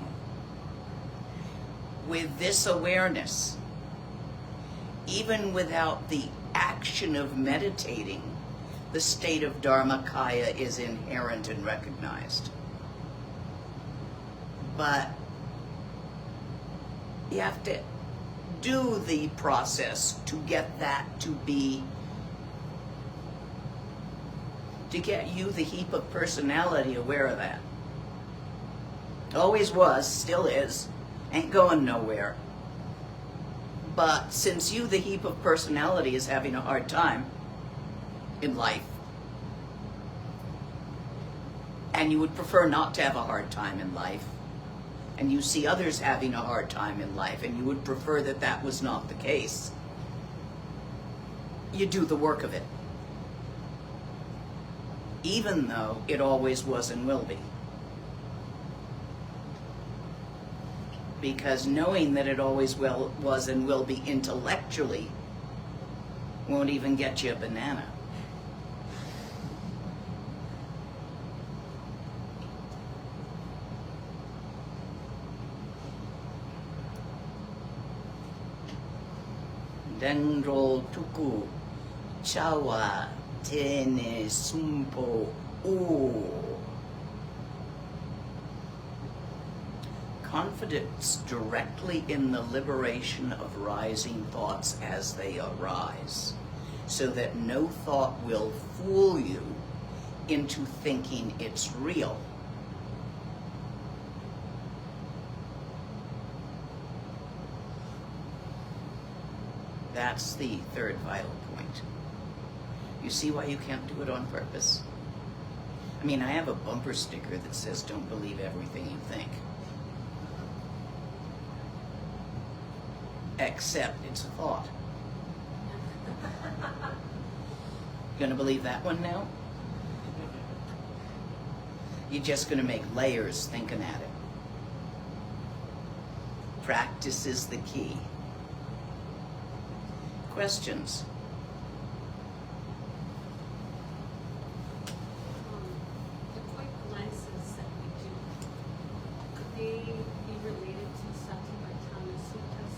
with this awareness, even without the action of meditating, the state of Dharmakaya is inherent and recognized. But you have to do the process to get that to be, to get you, the heap of personality, aware of that. Always was, still is, ain't going nowhere. But since you, the heap of personality, is having a hard time in life, and you would prefer not to have a hard time in life, and you see others having a hard time in life, and you would prefer that that was not the case, you do the work of it, even though it always was and will be. Because knowing that it always was and will be intellectually won't even get you a banana. Dendro tuku chawa tene sumpo o. Confidence directly in the liberation of rising thoughts as they arise, so that no thought will fool you into thinking it's real. That's the third vital point. You see why you can't do it on purpose? I mean, I have a bumper sticker that says, "Don't believe everything you think." Except it's a thought. Gonna believe that one now? You're just going to make layers thinking at it. Practice is the key. Questions? The quick glances that we do, could they be related to Satipatthana Suttas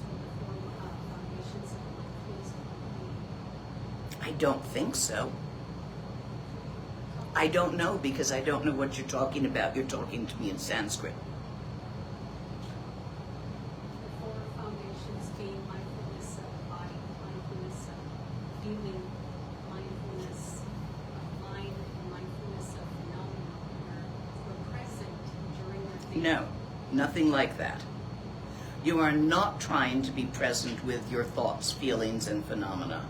or the foundations of mindfulness? I don't think so. I don't know because I don't know what you're talking about. You're talking to me in Sanskrit. The four foundations being mindfulness of body, mindfulness of feeling, mindfulness of mind, and mindfulness of phenomena, where we're present during our thinking. No, nothing like that. You are not trying to be present with your thoughts, feelings, and phenomena.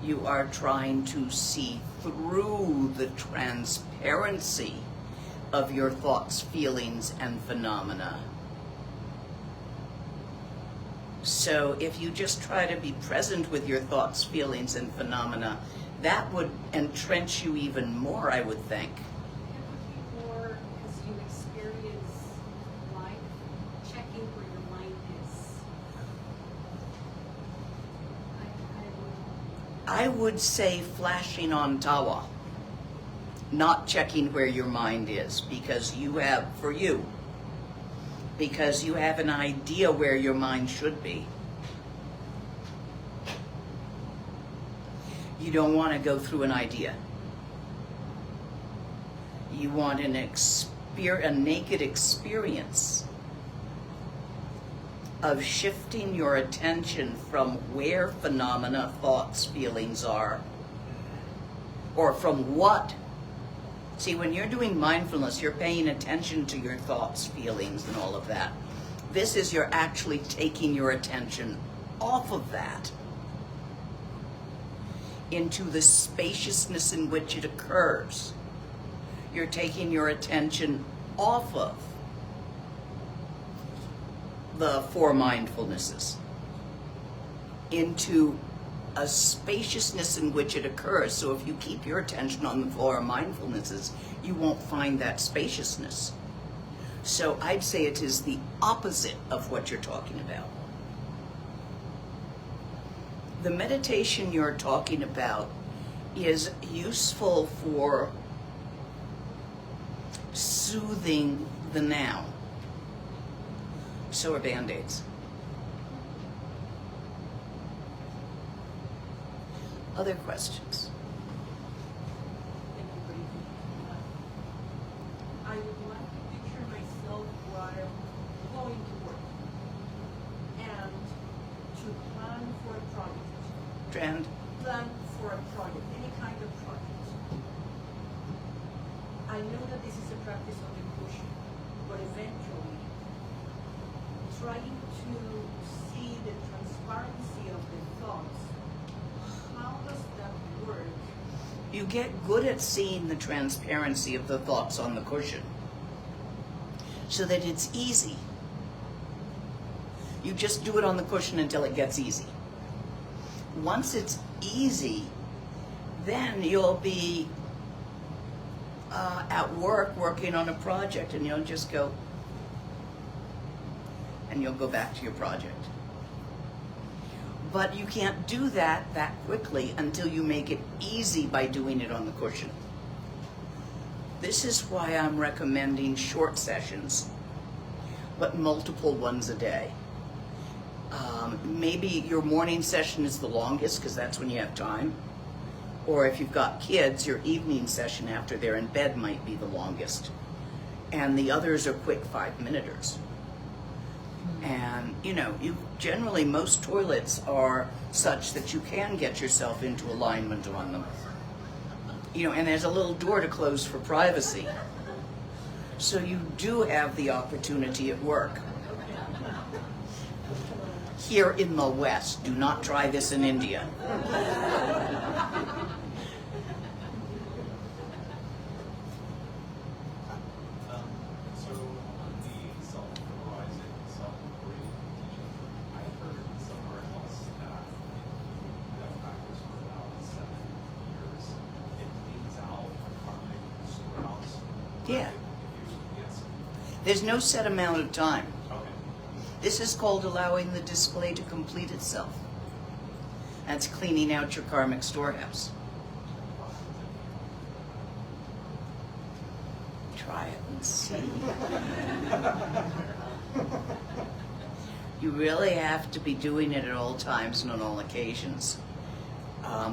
You are trying to see through the transparency of your thoughts, feelings, and phenomena. So if you just try to be present with your thoughts, feelings, and phenomena, that would entrench you even more, I would think. It would be more as you experience life, checking where your mind is. I would say flashing on tawa, not checking where your mind is, because you have an idea where your mind should be. You don't want to go through an idea. You want a naked experience of shifting your attention from where phenomena, thoughts, feelings are, or from what. See, when you're doing mindfulness, you're paying attention to your thoughts, feelings, and all of that. This is you're actually taking your attention off of that into the spaciousness in which it occurs. You're taking your attention off of the four mindfulnesses into a spaciousness in which it occurs. So if you keep your attention on the four mindfulnesses, you won't find that spaciousness. So I'd say it is the opposite of what you're talking about. The meditation you're talking about is useful for soothing the now. So are Band-Aids. Other questions? Thank you, Brittany. I would like to picture myself while going to work and to plan for a project. Plan for a project, any kind of project. I know that this is a practice of inclusion, but eventually trying to see the transparency of the thoughts. How does that work? You get good at seeing the transparency of the thoughts on the cushion so that it's easy. You just do it on the cushion until it gets easy. Once it's easy, then you'll be at work working on a project and you'll just go, and you'll go back to your project. But you can't do that quickly until you make it easy by doing it on the cushion. This is why I'm recommending short sessions, but multiple ones a day. Maybe your morning session is the longest because that's when you have time. Or if you've got kids, your evening session after they're in bed might be the longest. And the others are quick 5-minuters. And, generally most toilets are such that you can get yourself into alignment on them. And there's a little door to close for privacy. So you do have the opportunity at work. Here in the West, do not try this in India. So on the self-realizing, self-creating teaching, I heard somewhere else that if you have practice for about 7 years, it cleans out karmic storehouse. There's no set amount of time. Okay. This is called allowing the display to complete itself. That's cleaning out your karmic storehouse. Try it and see. You really have to be doing it at all times and on all occasions,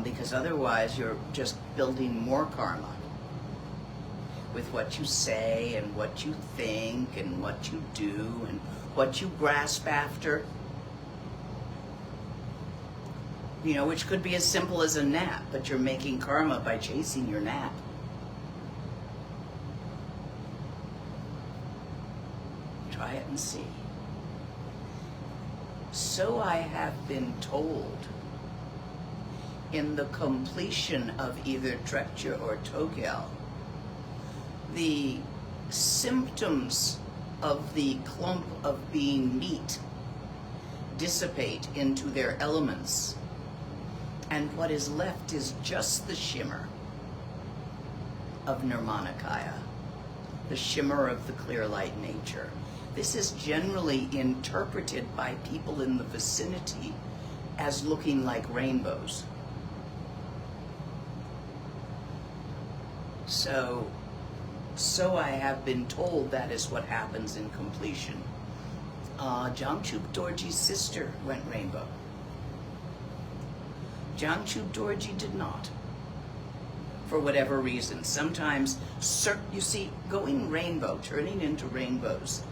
because otherwise you're just building more karma with what you say and what you think and what you do and what you grasp after. You know, which could be as simple as a nap, but you're making karma by chasing your nap. Try it and see. So I have been told, in the completion of either Trekja or Togyal, the symptoms of the clump of being meat dissipate into their elements, and what is left is just the shimmer of Nirmanakaya, the shimmer of the clear light nature. This is generally interpreted by people in the vicinity as looking like rainbows. So I have been told that is what happens in completion. Jangchub Dorje's sister went rainbow. Jangchub Dorje did not, for whatever reason. Sometimes, you see, going rainbow, turning into rainbows,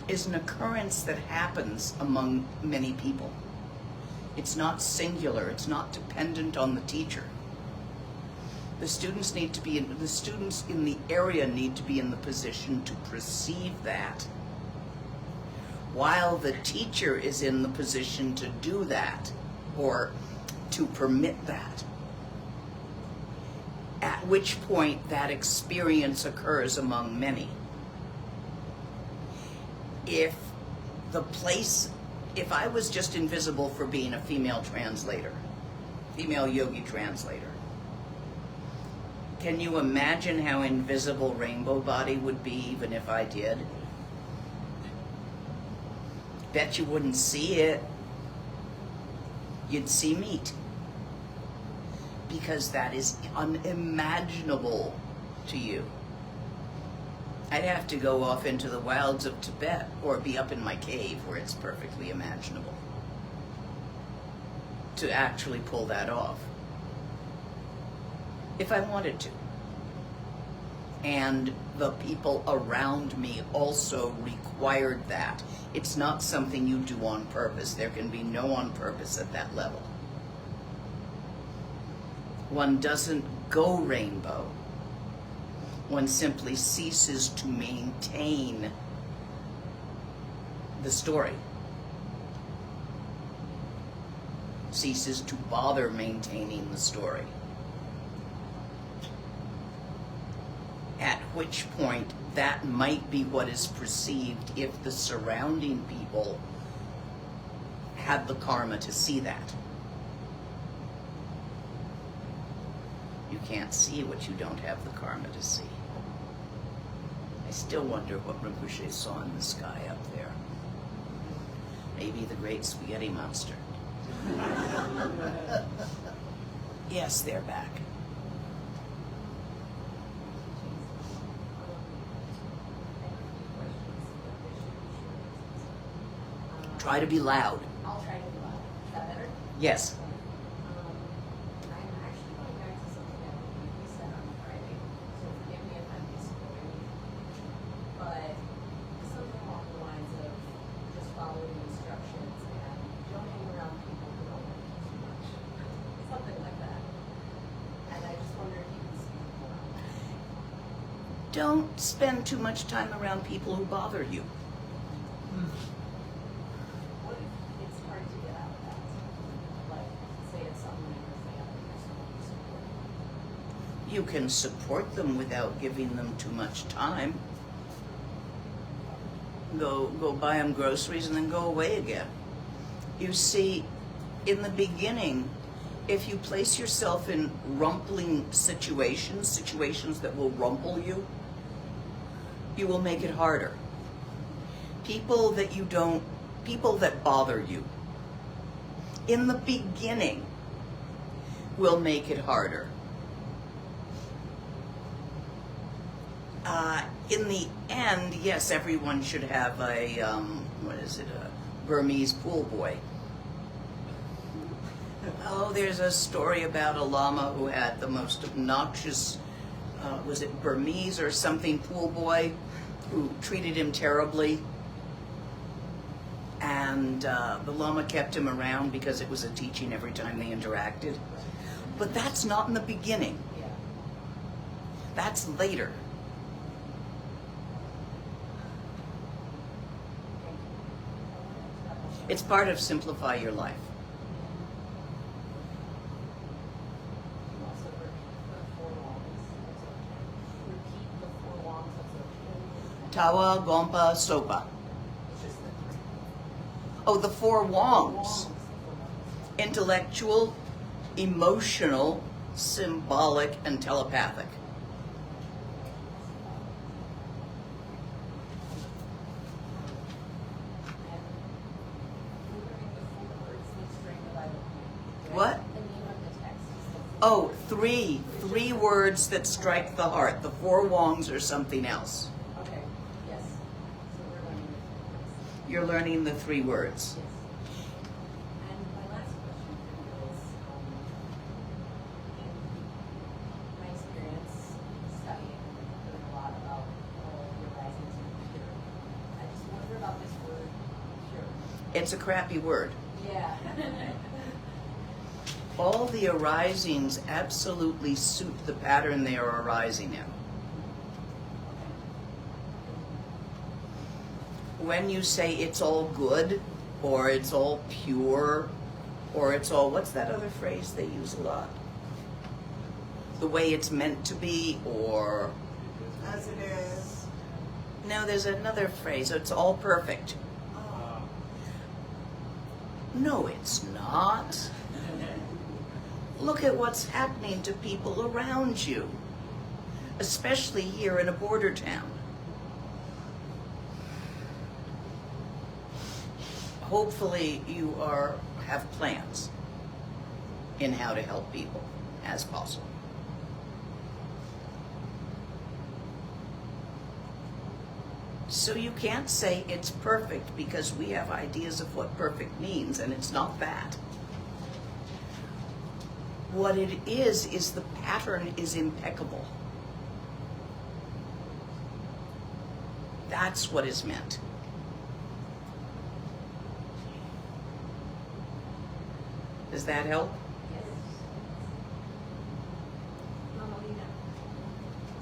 is an occurrence that happens among many people. It's not singular, it's not dependent on the teacher. The students in the area need to be in the position to perceive that, while the teacher is in the position to do that, or to permit that. At which point that experience occurs among many. If I was just invisible for being a female translator, female yogi translator, can you imagine how invisible Rainbow Body would be even if I did? Bet you wouldn't see it. You'd see meat. Because that is unimaginable to you. I'd have to go off into the wilds of Tibet or be up in my cave where it's perfectly imaginable to actually pull that off, if I wanted to. And the people around me also required that. It's not something you do on purpose. There can be no on purpose at that level. One doesn't go rainbow. One simply ceases to maintain the story. Ceases to bother maintaining the story. At which point, that might be what is perceived if the surrounding people had the karma to see that. You can't see what you don't have the karma to see. I still wonder what Rinpoche saw in the sky up there. Maybe the great spaghetti monster. Yes, they're back. Try to be loud. I'll try to be loud. Is that better? Yes. I'm actually going back to something that we said on Friday, so forgive me if I'm misquoting you. But something along the lines of just following instructions and don't hang around people who don't like you too much. Something like that. And I just wonder if you can speak more on that. Don't spend too much time around people who bother you. What if it's hard to get out of that? Like, say it's someone in your family or someone you support. You can support them without giving them too much time. Go buy them groceries and then go away again. You see, in the beginning, if you place yourself in rumpling situations that will rumple you, you will make it harder. people that bother you in the beginning will make it harder. In the end, yes, everyone should have a, a Burmese pool boy. Oh, there's a story about a Lama who had the most obnoxious, was it Burmese or something, pool boy who treated him terribly. And the Lama kept him around because it was a teaching every time they interacted. But that's not in the beginning. Yeah. That's later. It's part of Simplify Your Life. You also repeat the 4 longs. That's okay. Tawa, Gompa, Sopa. It's just the 3. Oh, the 4 Wongs. Longs. Intellectual, emotional, symbolic, and telepathic. What? The name of the text is the Oh, three words that strike the heart. The 4 Wongs or something else. Okay, yes. So we're learning the 4 words. You're learning the 3 words. Yes. And my last question for you is, in my experience studying, learning a lot about your risings in pure. I just wonder about this word, pure. It's a crappy word. Yeah. All the arisings absolutely suit the pattern they are arising in. When you say it's all good, or it's all pure, or it's all, what's that other phrase they use a lot? The way it's meant to be, or, As it is. no, there's another phrase, it's all perfect. No, it's not. Look at what's happening to people around you, especially here in a border town. Hopefully you have plans in how to help people as possible. So you can't say it's perfect because we have ideas of what perfect means, and it's not that. What it is the pattern is impeccable. That's what is meant. Does that help? Yes. Lama Lena.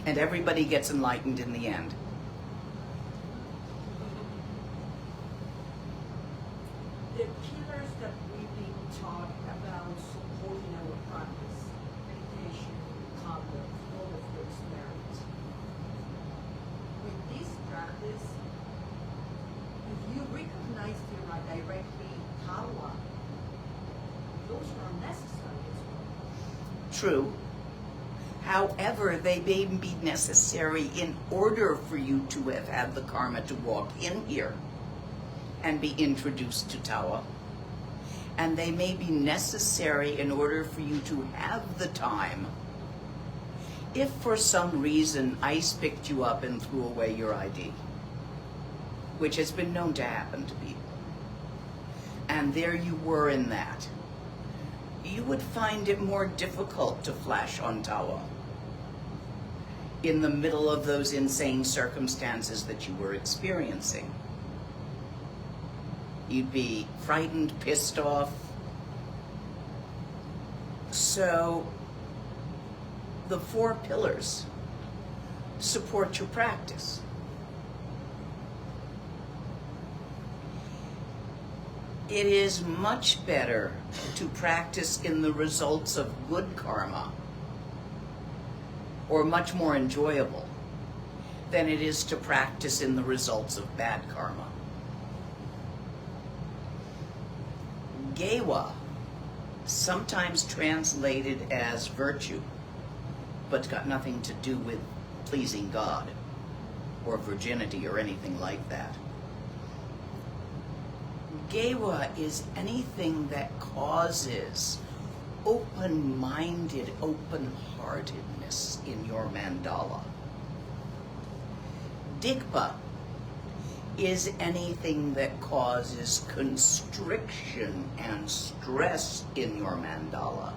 And everybody gets enlightened in the end. The pillars that we've been taught about supporting our practice, meditation, conduct, all of those merits. With this practice, if you recognize directly Tawa, those are necessary as well. True. However, they may be necessary in order for you to have had the karma to walk in here and be introduced to Tawa. And they may be necessary in order for you to have the time. If for some reason ICE picked you up and threw away your ID, which has been known to happen to people, and there you were in that, you would find it more difficult to flash on Tawa in the middle of those insane circumstances that you were experiencing. You'd be frightened, pissed off. So the 4 pillars support your practice. It is much better to practice in the results of good karma, or much more enjoyable, than it is to practice in the results of bad karma. Gewa, sometimes translated as virtue, but it's got nothing to do with pleasing God or virginity or anything like that. Gewa is anything that causes open-minded, open-heartedness in your mandala. Digpa is anything that causes constriction and stress in your mandala.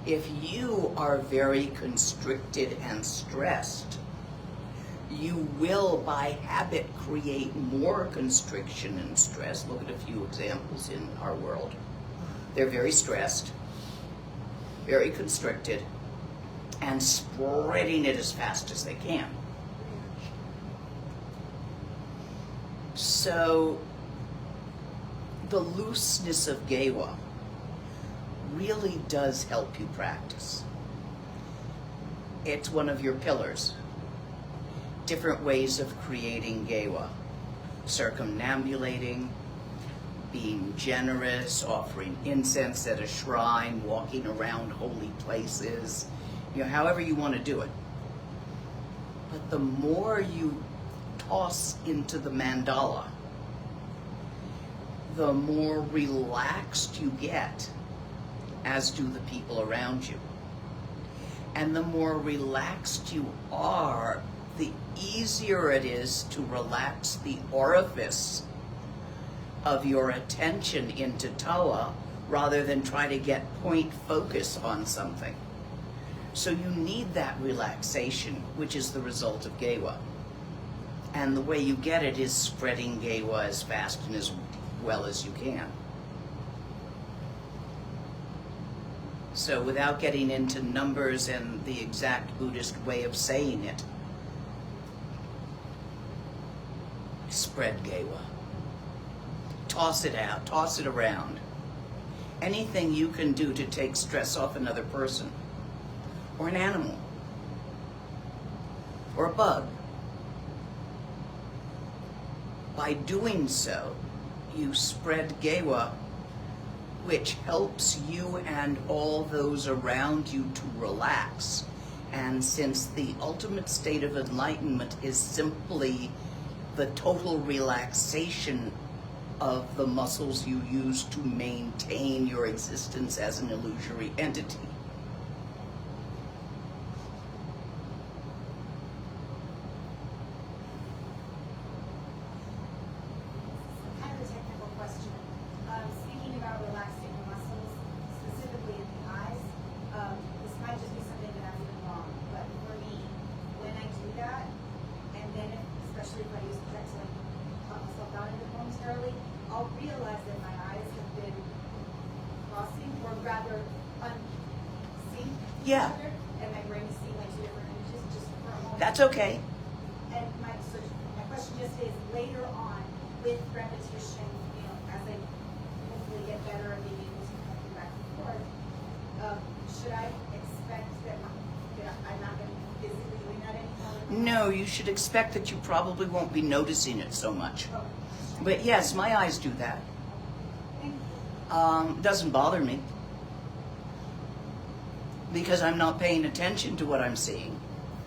If you are very constricted and stressed, you will by habit create more constriction and stress. Look at a few examples in our world. They're very stressed, very constricted, and spreading it as fast as they can. So the looseness of Gewa really does help you practice. It's one of your pillars. Different ways of creating Gewa. Circumambulating, being generous, offering incense at a shrine, walking around holy places, however you want to do it. But the more you toss into the mandala, the more relaxed you get, as do the people around you. And the more relaxed you are, the easier it is to relax the orifice of your attention into Tawa rather than try to get point focus on something. So you need that relaxation, which is the result of Gewa. And the way you get it is spreading Gewa as fast and as well as you can. So without getting into numbers and the exact Buddhist way of saying it, spread Gewa. Toss it out, toss it around. Anything you can do to take stress off another person, or an animal, or a bug. By doing so, you spread Gewa, which helps you and all those around you to relax. And since the ultimate state of enlightenment is simply the total relaxation of the muscles you use to maintain your existence as an illusory entity. Kind of a technical question. Speaking about relaxing the muscles, specifically in the eyes, this might just be something that I'm doing wrong, but for me, when I do that, and then especially if I use the to like pop myself out into momentarily, I'll realize that my eyes have been crossing, or rather unsynced with each Yeah. other, and my brain is seeing like two different images just for a moment. That's okay. And my question just is, later on, with repetition, as I hopefully get better at being able to connect it back and forth, should I expect that I'm not going to be physically doing that anymore? No, you should expect that you probably won't be noticing it so much. Oh, But yes, my eyes do that. thank you. Doesn't bother me. Because I'm not paying attention to what I'm seeing.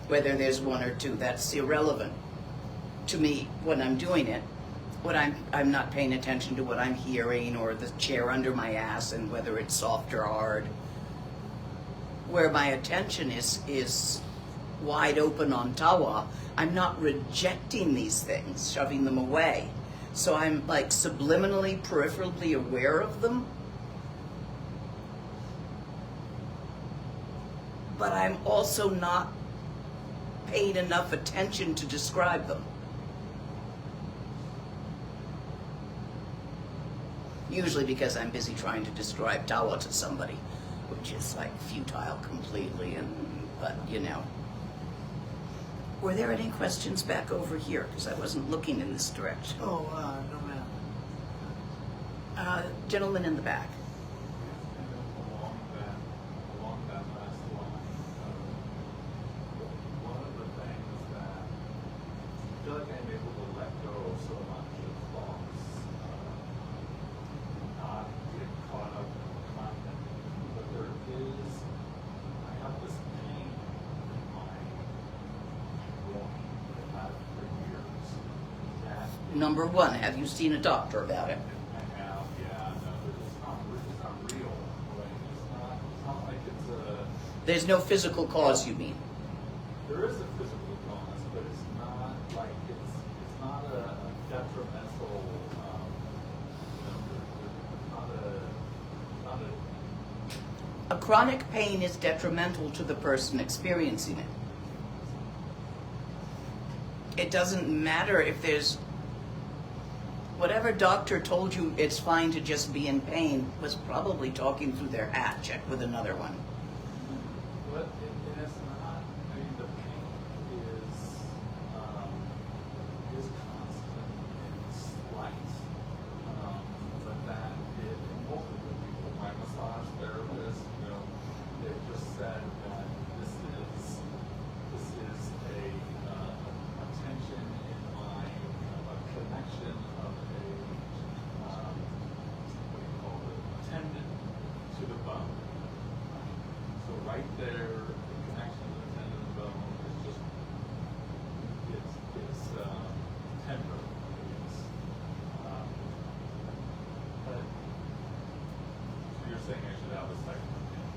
Whether there's one or two, that's irrelevant to me when I'm doing it. What I'm not paying attention to what I'm hearing or the chair under my ass and whether it's soft or hard. Where my attention is wide open on Tawa, I'm not rejecting these things, shoving them away. So I'm like subliminally, peripherally aware of them. But I'm also not paying enough attention to describe them. Usually because I'm busy trying to describe Tawa to somebody, which is like futile completely, but Were there any questions back over here? Because I wasn't looking in this direction. Oh, no, ma'am. Gentleman in the back. Along that last line, one of the things that I feel like I'm able to let go of so much of thoughts, not get caught up in the content, but I have this pain in my groin that I've had for years. That Number one, have you seen a doctor about it? I have, There's no physical cause, you mean? There is a physical cause, but it's not like it's not a detrimental, not a A chronic pain is detrimental to the person experiencing it. It doesn't matter if there's whatever doctor told you it's fine to just be in pain was probably talking through their hat. Check with another one. But it's not. I mean, the pain is constant and slight. But that most of the people, my massage therapist, they've just said that this is a tension in my a connection of a what do you call it, a tendon to the bone. So right there, the connection of the tendon to the bone is just it's tender. But so you're saying I should have a second opinion?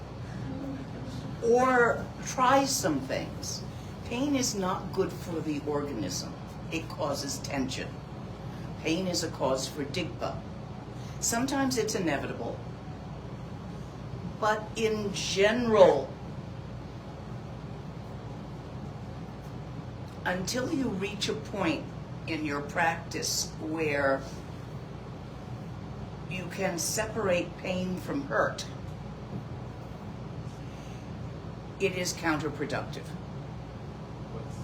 Or try some things. Pain is not good for the organism. It causes tension. Pain is a cause for digba. Sometimes it's inevitable, but in general, until you reach a point in your practice where you can separate pain from hurt, it is counterproductive. What's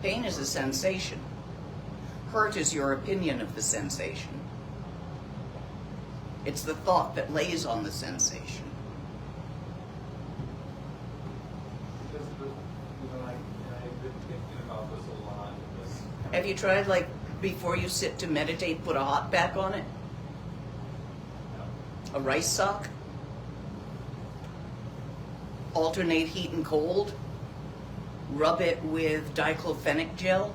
Pain is a sensation. Hurt is your opinion of the sensation. It's the thought that lays on the sensation. Because I've been thinking about this a lot. Have you tried, like, before you sit to meditate, put a hot pack on it? A rice sock? Alternate heat and cold? Rub it with diclofenac gel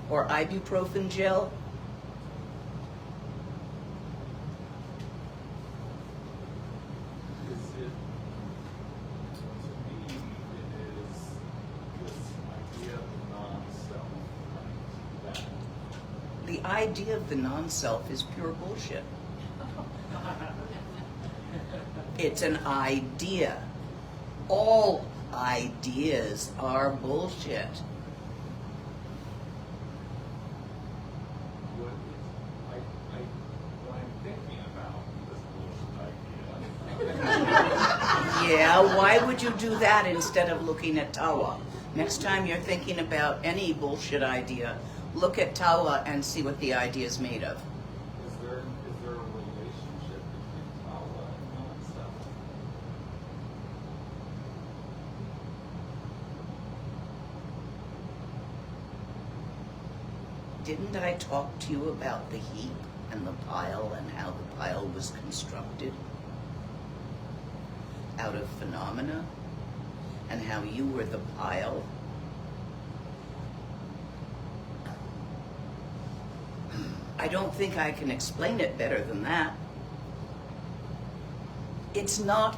or ibuprofen gel? Is it, to me, it is this idea of the non-self, right? That The idea of the non-self is pure bullshit. It's an idea. All ideas are bullshit. what I'm thinking about this bullshit idea. Yeah, why would you do that instead of looking at Tawa? Next time you're thinking about any bullshit idea, look at Tawa and see what the idea is made of. Is there a relationship between Tawa and non-self? Didn't I talk to you about the heap and the pile and how the pile was constructed out of phenomena and how you were the pile? I don't think I can explain it better than that. It's not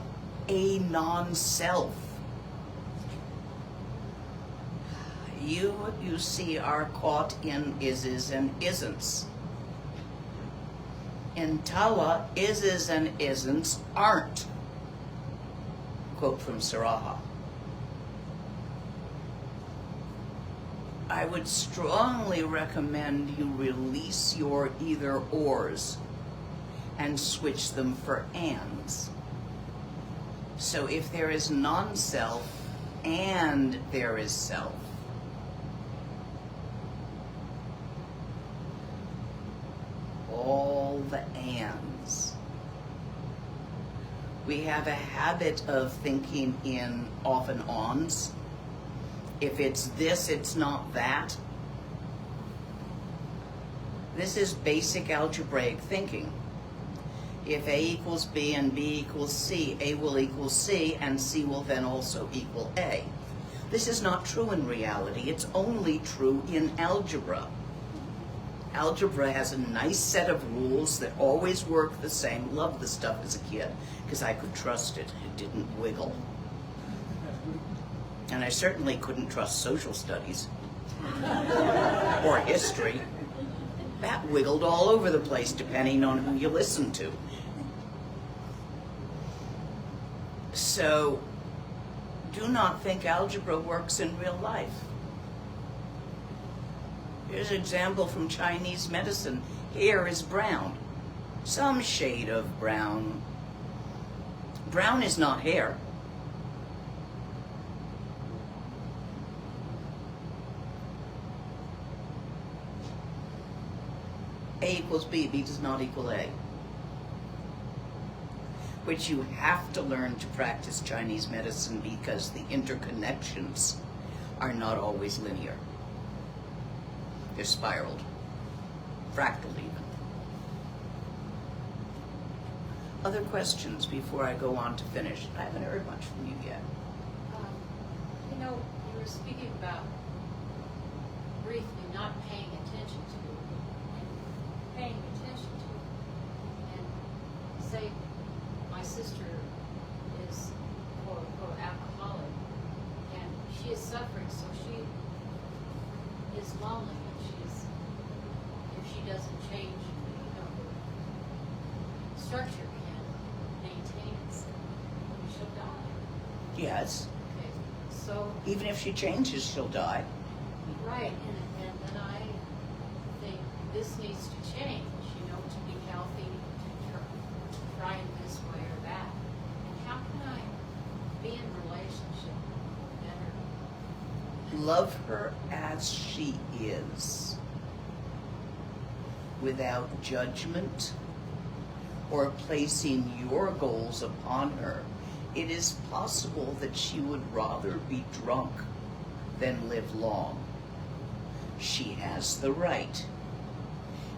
a non-self. You see, are caught in ises and isn'ts. In Tawa, ises and isn'ts aren't. Quote from Saraha. I would strongly recommend you release your either-ors and switch them for ands. So if there is non-self and there is self, all the ands. We have a habit of thinking in off and ons. If it's this, it's not that. This is basic algebraic thinking. If A equals B and B equals C, A will equal C and C will then also equal A. This is not true in reality. It's only true in algebra. Algebra has a nice set of rules that always work the same. Loved the stuff as a kid because I could trust it. It didn't wiggle. And I certainly couldn't trust social studies or history. That wiggled all over the place depending on who you listened to. So, do not think algebra works in real life. Here's an example from Chinese medicine. Hair is brown. Some shade of brown. Brown is not hair. A equals B, B does not equal A. Which you have to learn to practice Chinese medicine because the interconnections are not always linear. They're spiraled, fractal even. Other questions before I go on to finish? I haven't heard much from you yet. You know, you were speaking about briefly not paying attention to and paying attention to. And say my sister is quote unquote alcoholic and she is suffering, so she is lonely and she's, if she doesn't change, you know, the structure can maintain itself, she'll die. Yes. Okay, so Even if she changes, she'll die. right, and then I think this needs to change, you know, to be healthy, to try in this way or that. And how can I be in relationship better? Love her as she is, without judgment or placing your goals upon her. It is possible that she would rather be drunk than live long. She has the right.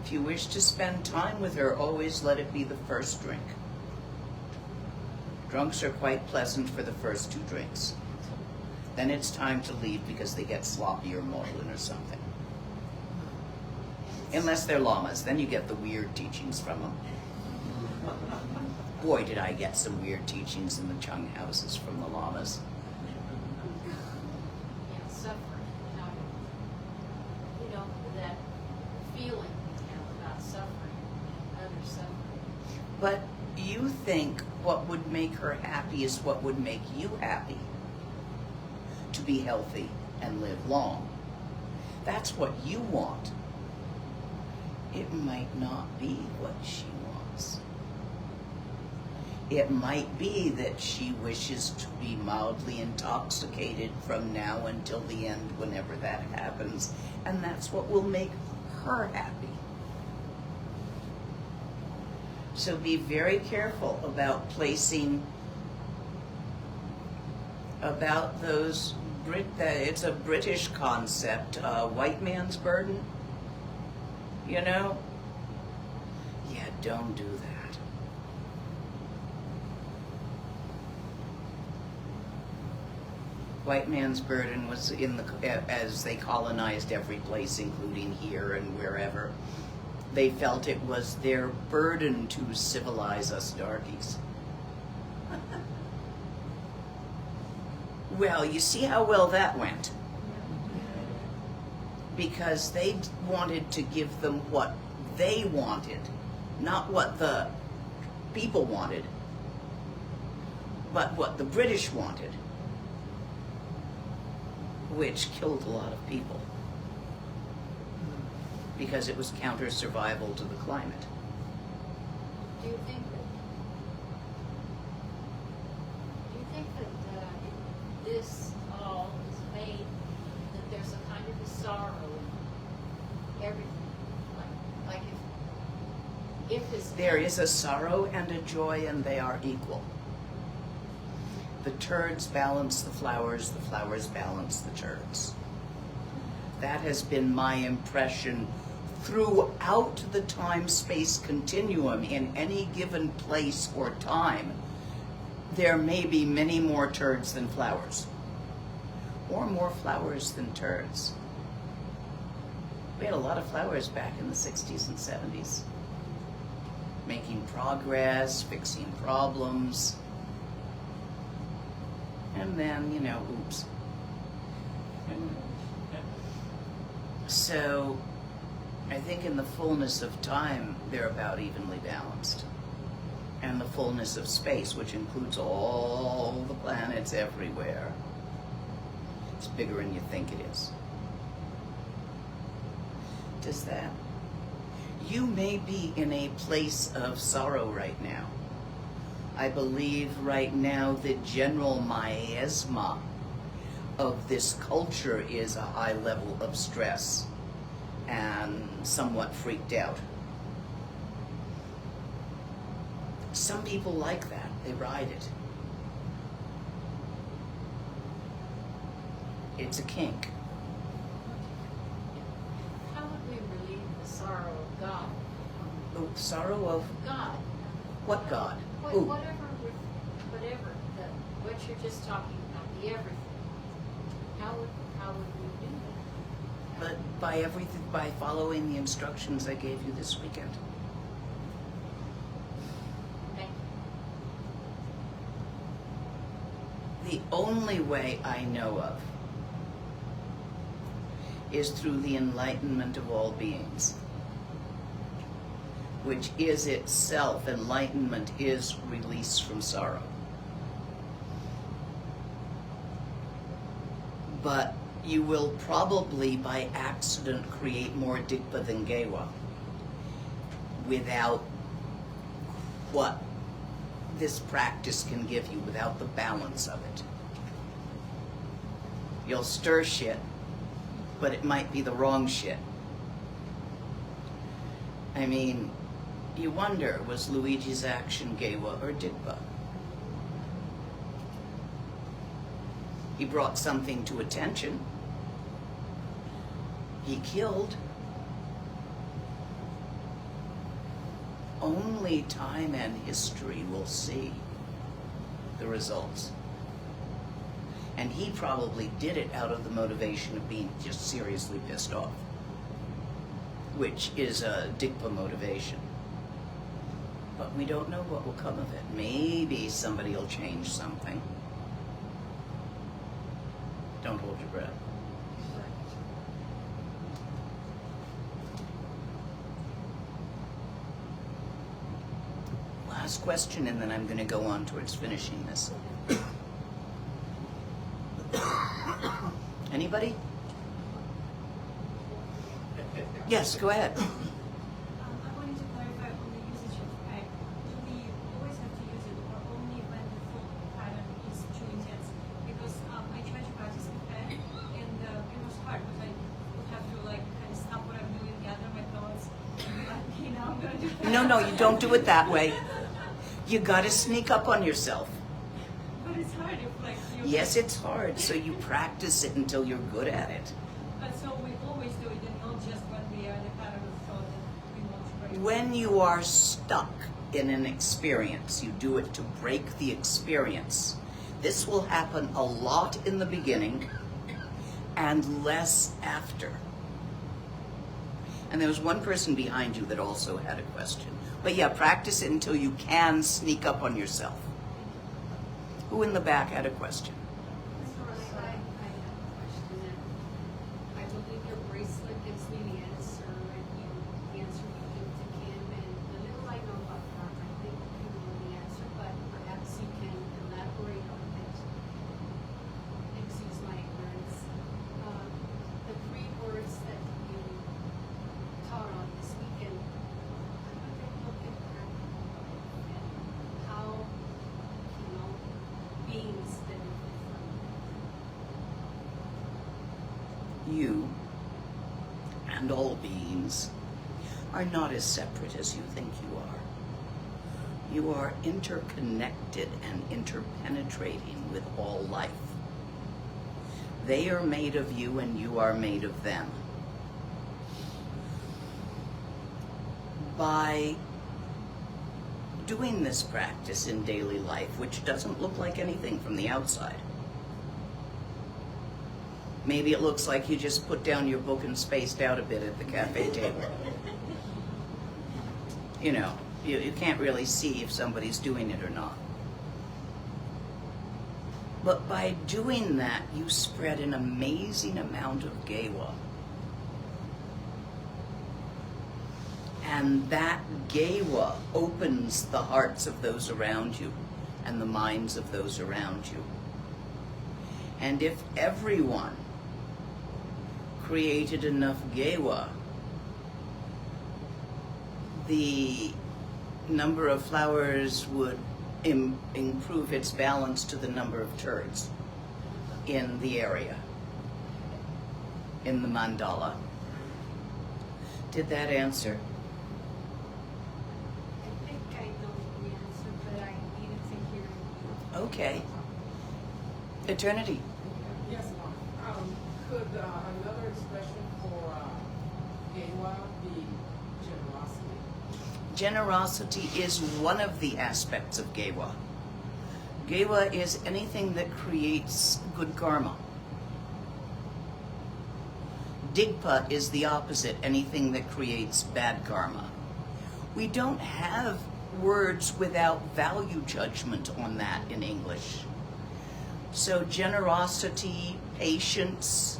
If you wish to spend time with her, always let it be the first drink. Drunks are quite pleasant for the first 2 drinks. Then it's time to leave because they get sloppy or maudlin or something. Unless they're lamas, then you get the weird teachings from them. Boy, did I get some weird teachings in the Chung houses from the lamas. Yeah, suffering, how, you know, that feeling you have about suffering and other suffering. But you think what would make her happy is what would make you happy. To be healthy and live long. That's what you want. It might not be what she wants. It might be that she wishes to be mildly intoxicated from now until the end, whenever that happens, and that's what will make her happy. So be very careful about placing, about those, it's a British concept, white man's burden, you know? Yeah, don't do that. White man's burden was in the, as they colonized every place, including here and wherever. They felt it was their burden to civilize us darkies. Well, you see how well that went. Because they wanted to give them what they wanted, not what the people wanted, but what the British wanted, which killed a lot of people because it was counter-survival to the climate. Do you think that this all is made, that there's a kind of a sorrow in everything? Like if it's There is a sorrow and a joy, and they are equal. The turds balance the flowers balance the turds. That has been my impression throughout the time-space continuum. In any given place or time, there may be many more turds than flowers, or more flowers than turds. We had a lot of flowers back in the 60s and 70s. Making progress, fixing problems. And then, oops. So, I think in the fullness of time, they're about evenly balanced. And the fullness of space, which includes all the planets everywhere. It's bigger than you think it is. Does that? You may be in a place of sorrow right now. I believe right now the general miasma of this culture is a high level of stress and somewhat freaked out. Some people like that. They ride it. It's a kink. How would we relieve the sorrow of God? The sorrow of God. what God? What, Ooh. whatever, what you're just talking about, the everything. How would we do that? But by following the instructions I gave you this weekend. Thank you. The only way I know of is through the enlightenment of all beings, which is itself, enlightenment is release from sorrow. But you will probably by accident create more Digpa than Gewa without what this practice can give you, without the balance of it. You'll stir shit, but it might be the wrong shit. I mean, you wonder, was Luigi's action Gewa or Digpa? He brought something to attention. He killed. Only time and history will see the results. And he probably did it out of the motivation of being just seriously pissed off, which is a Digpa motivation. But we don't know what will come of it. Maybe somebody will change something. Don't hold your breath. Last question, and then I'm going to go on towards finishing this. Anybody? Yes, go ahead. I wanted to clarify on the usage of PEG. Do we always have to use it, or only when the thought pattern is too intense? Because I tried to practice with PEG, and it was hard because I would have to kind of stop what I'm doing, gather my thoughts, and be like, okay, now I'm gonna do PEG. No, you don't do it that way. You got to sneak up on yourself. But it's hard if you. Yes, it's hard, so you practice it until you're good at it. So we always do it, and not just when we are in the pattern of thought that we want to break. When you are stuck in an experience, you do it to break the experience. This will happen a lot in the beginning and less after. And there was one person behind you that also had a question. But yeah, practice it until you can sneak up on yourself. Who in the back had a question? I have a question. I believe your bracelet gives me the answer, and the answer you give to Kim, and the little I know about that, I think you know the answer, but perhaps you can elaborate on it. Excuse my ignorance. The 3 words that you taught on this weekend, I'm going to look at that and how, beings benefit from You and all beings are not as separate as you think you are. You are interconnected and interpenetrating with all life. They are made of you and you are made of them. By doing this practice in daily life, which doesn't look like anything from the outside, Maybe it looks like you just put down your book and spaced out a bit at the cafe table. You know, you can't really see if somebody's doing it or not. But by doing that, you spread an amazing amount of gewa. And that gewa opens the hearts of those around you and the minds of those around you. And if everyone created enough gewa, the number of flowers would improve its balance to the number of turds in the area, in the mandala. Did that answer? I think I know the answer, but I needed to hear you. Okay. Eternity. Yes, ma'am. Could another expression for gewa be generosity? Generosity is one of the aspects of gewa. Gewa is anything that creates good karma. Digpa is the opposite, anything that creates bad karma. We don't have words without value judgment on that in English. So generosity, patience,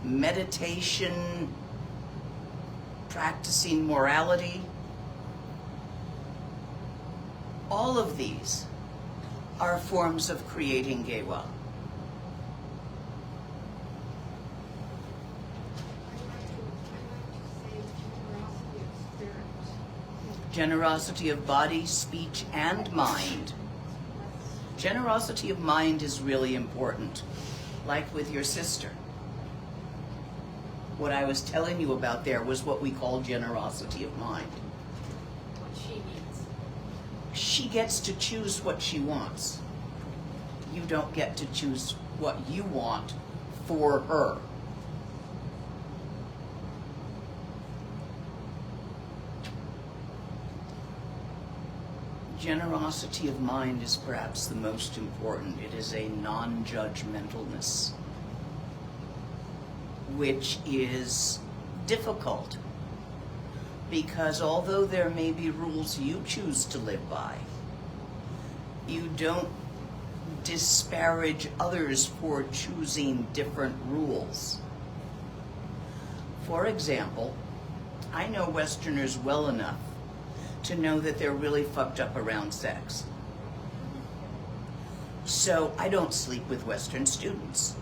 meditation, practicing morality, all of these are forms of creating gewa. Generosity of body, speech, and mind. Generosity of mind is really important, like with your sister. What I was telling you about there was what we call generosity of mind. What she needs. She gets to choose what she wants. You don't get to choose what you want for her. Generosity of mind is perhaps the most important. It is a non-judgmentalness, which is difficult because although there may be rules you choose to live by, you don't disparage others for choosing different rules. For example, I know Westerners well enough to know that they're really fucked up around sex. So I don't sleep with Western students.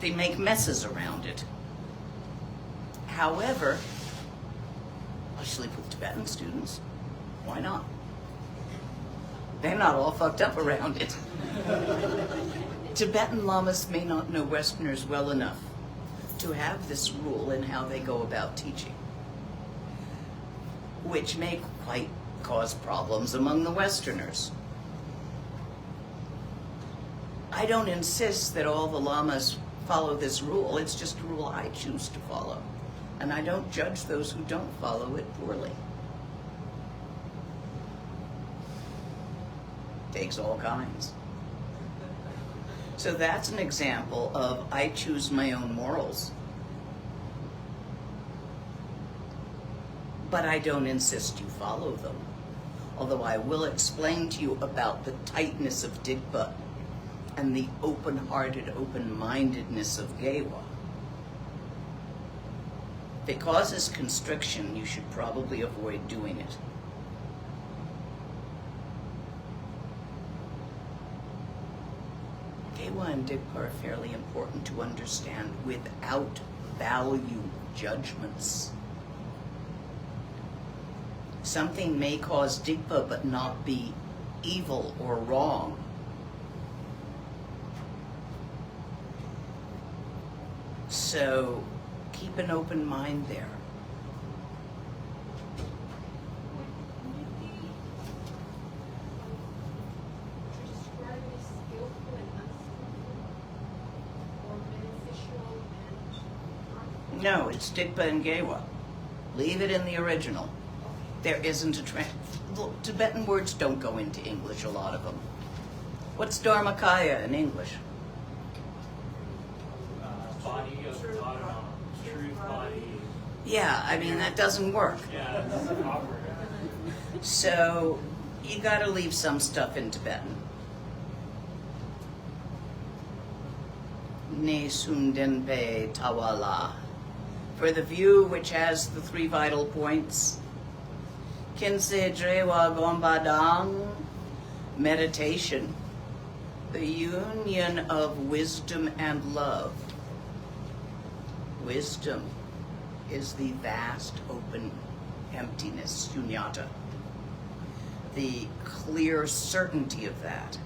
They make messes around it. However, I sleep with Tibetan students. Why not? They're not all fucked up around it. Tibetan lamas may not know Westerners well enough to have this rule in how they go about teaching, which may quite cause problems among the Westerners. I don't insist that all the lamas follow this rule. It's just a rule I choose to follow. And I don't judge those who don't follow it poorly. Takes all kinds. So that's an example of I choose my own morals. But I don't insist you follow them. Although I will explain to you about the tightness of Digpa and the open-hearted, open-mindedness of Gewa. If it causes constriction, you should probably avoid doing it. Gewa and Digpa are fairly important to understand without value judgments. Something may cause Digpa but not be evil or wrong. So keep an open mind there. Would it be to describe it as skillful and unskillful, or beneficial and harmful? No, it's Digpa and Gewa. Leave it in the original. There isn't a Look, Tibetan words don't go into English, a lot of them. What's Dharmakaya in English? Body of Dharma, truth body. Yeah, I mean, that doesn't work. Yeah, it's awkward. So you gotta leave some stuff in Tibetan. Ne sundenpe tawala. For the view which has the three vital points. Kinse drewa gombadang. Meditation. The union of wisdom and love. Wisdom is the vast open emptiness, shunyata. The clear certainty of that.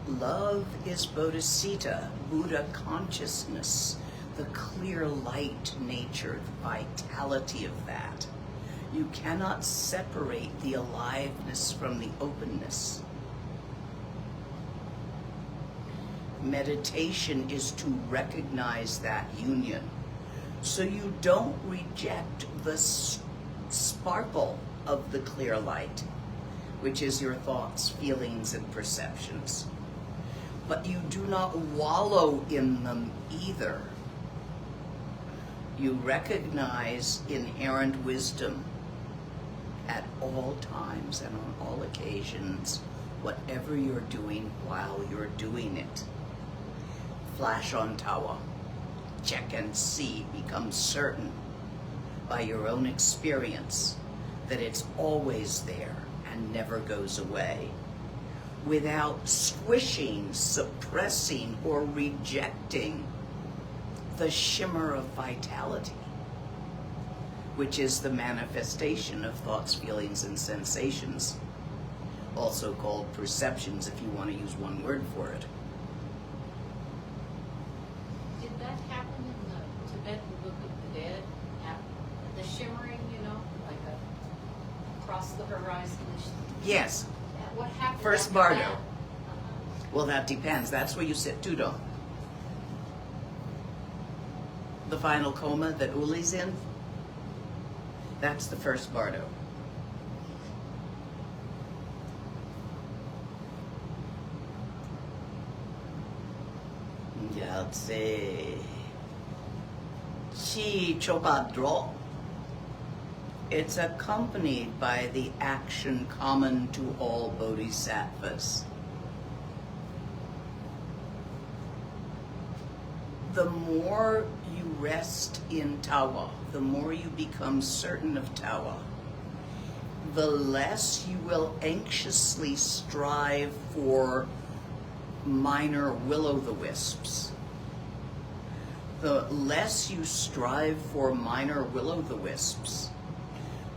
Love is bodhisattva, Buddha consciousness, the clear light nature, the vitality of that. You cannot separate the aliveness from the openness. Meditation is to recognize that union. So you don't reject the sparkle of the clear light, which is your thoughts, feelings, and perceptions. But you do not wallow in them either. You recognize inherent wisdom at all times and on all occasions, whatever you're doing while you're doing it. Flash on tawa, check and see, become certain by your own experience that it's always there and never goes away, without squishing, suppressing, or rejecting the shimmer of vitality, which is the manifestation of thoughts, feelings, and sensations, also called perceptions if you want to use one word for it. Did that happen in the Tibetan Book of the Dead? The shimmering, like across the horizon? Yes. What happened First after bardo. that? Well, that depends. That's where you sit Tudong. The final coma that Uli's in, that's the first bardo. Yatse Chi Chopadro. It's accompanied by the action common to all bodhisattvas. The more you rest in tawa, the more you become certain of tawa, the less you will anxiously strive for minor will-o'-the-wisps. The less you strive for minor will-o'-the-wisps,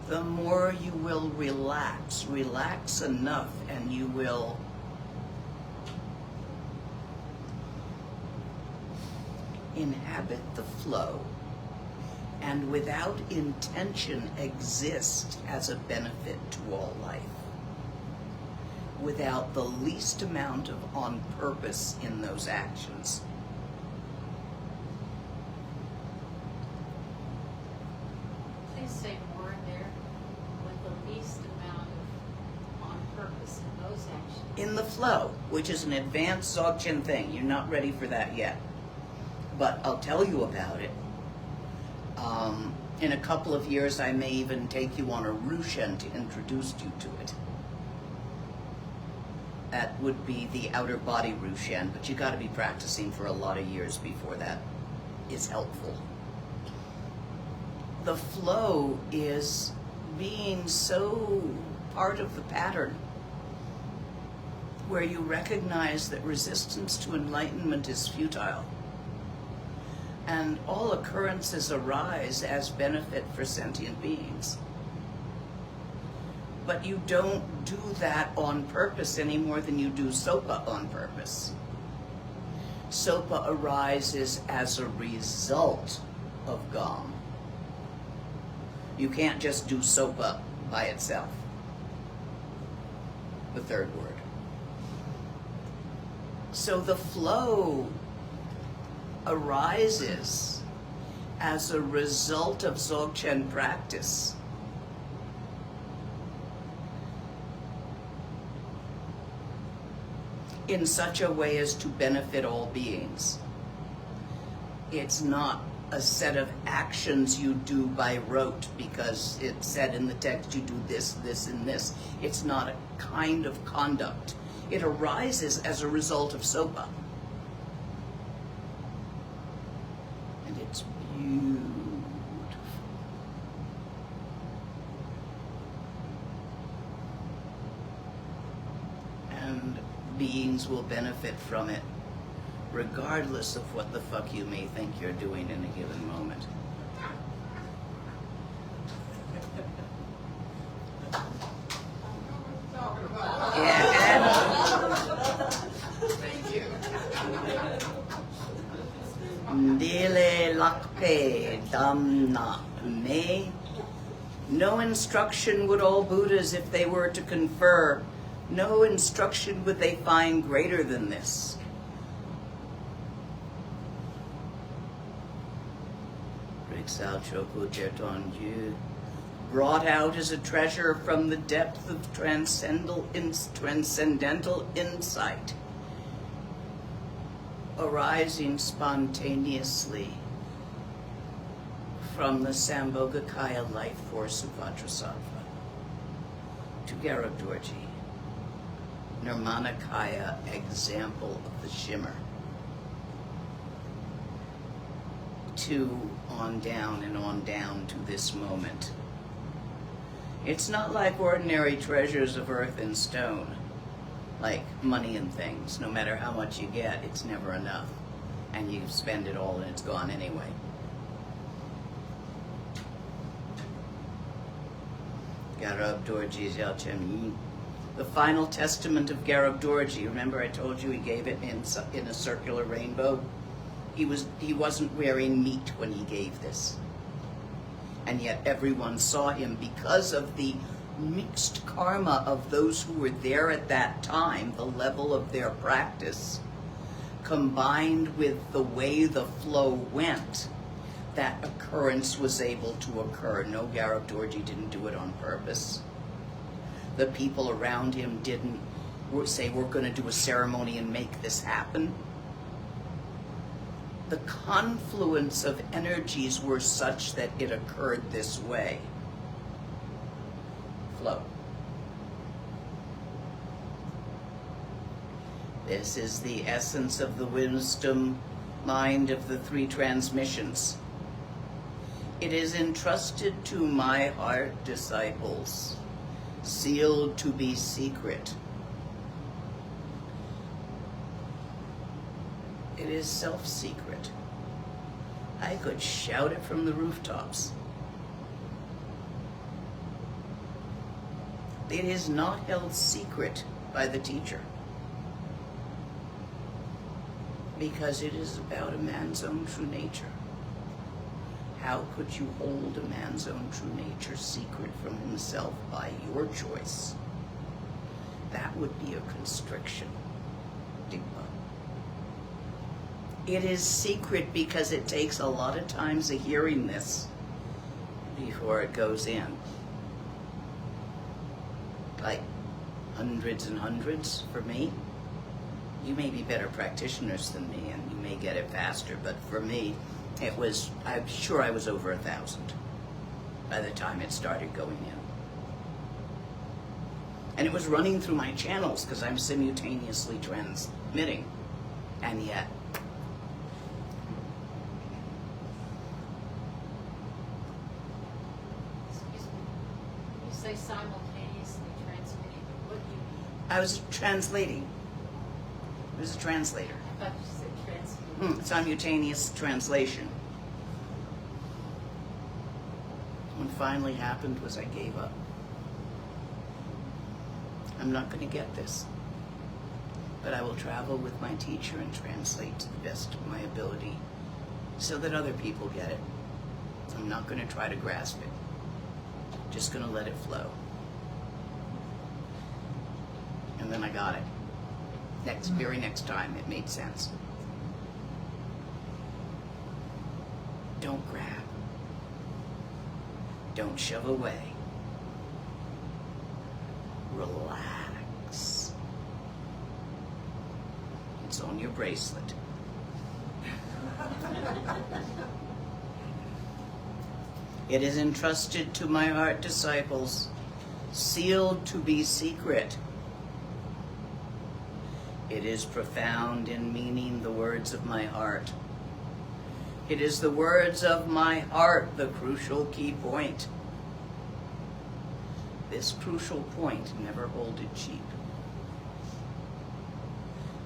the more you will relax. Relax enough and you will inhabit the flow, and without intention exist as a benefit to all life, without the least amount of on purpose in those actions. Please say more in there, with the least amount of on purpose in those actions. In the flow, which is an advanced Dzogchen thing. You're not ready for that yet, but I'll tell you about it. In a couple of years, I may even take you on a Rushen to introduce you to it. That would be the outer body Rushen, but you got to be practicing for a lot of years before that is helpful. The flow is being so part of the pattern, where you recognize that resistance to enlightenment is futile, and all occurrences arise as benefit for sentient beings. But you don't do that on purpose any more than you do sopa on purpose. Sopa arises as a result of Gom. You can't just do sopa by itself. The third word. So the flow arises as a result of Dzogchen practice. in such a way as to benefit all beings. It's not a set of actions you do by rote because it said in the text you do this, this, and this. It's not a kind of conduct. It arises as a result of SOPA. And it's beautiful. And beings will benefit from it regardless of what the fuck you may think you're doing in a given moment. Thank you. Dile lakpe damna me. No instruction would all Buddhas, if they were to confer, no instruction would they find greater than this. Riksal Choku Chertonju, brought out as a treasure from the depth of transcendental insight, arising spontaneously from the Sambhogakaya life force of Vajrasattva, to Garab Dorje, Nirmanakaya example of the shimmer, to on down and on down to this moment. It's not like ordinary treasures of earth and stone, like money and things. No matter how much you get, it's never enough. And you spend it all and it's gone anyway. Garab Dorje Yalchemi. The final testament of Garab Dorje. Remember I told you he gave it in a circular rainbow? He wasn't wearing meat when he gave this. And yet everyone saw him because of the mixed karma of those who were there at that time, the level of their practice, combined with the way the flow went, that occurrence was able to occur. No, Garab Dorje didn't do it on purpose. The people around him didn't say, we're going to do a ceremony and make this happen. The confluence of energies were such that it occurred this way. Flow. This is the essence of the wisdom mind of the three transmissions. It is entrusted to my heart disciples, sealed to be secret. It is self-secret. I could shout it from the rooftops. It is not held secret by the teacher, because it is about a man's own true nature. How could you hold a man's own true nature secret from himself by your choice? That would be a constriction. Digba. It is secret because it takes a lot of times of hearing this before it goes in. Like hundreds and hundreds for me. You may be better practitioners than me and you may get it faster, but for me, it was, I'm sure I was over 1,000 by the time it started going in. And it was running through my channels because I'm simultaneously transmitting, and yet You say simultaneously transmitting, what do you mean? I was translating. I was a translator. I thought you said transmitting. Simultaneous translation. What finally happened was I gave up. I'm not going to get this, but I will travel with my teacher and translate to the best of my ability so that other people get it. I'm not going to try to grasp it. Just going to let it flow. And then I got it. Very next time it made sense. Don't grab. Don't shove away. Relax. It's on your bracelet. It is entrusted to my heart disciples, sealed to be secret. It is profound in meaning, the words of my heart. It is the words of my heart, the crucial key point. This crucial point, never hold it cheap.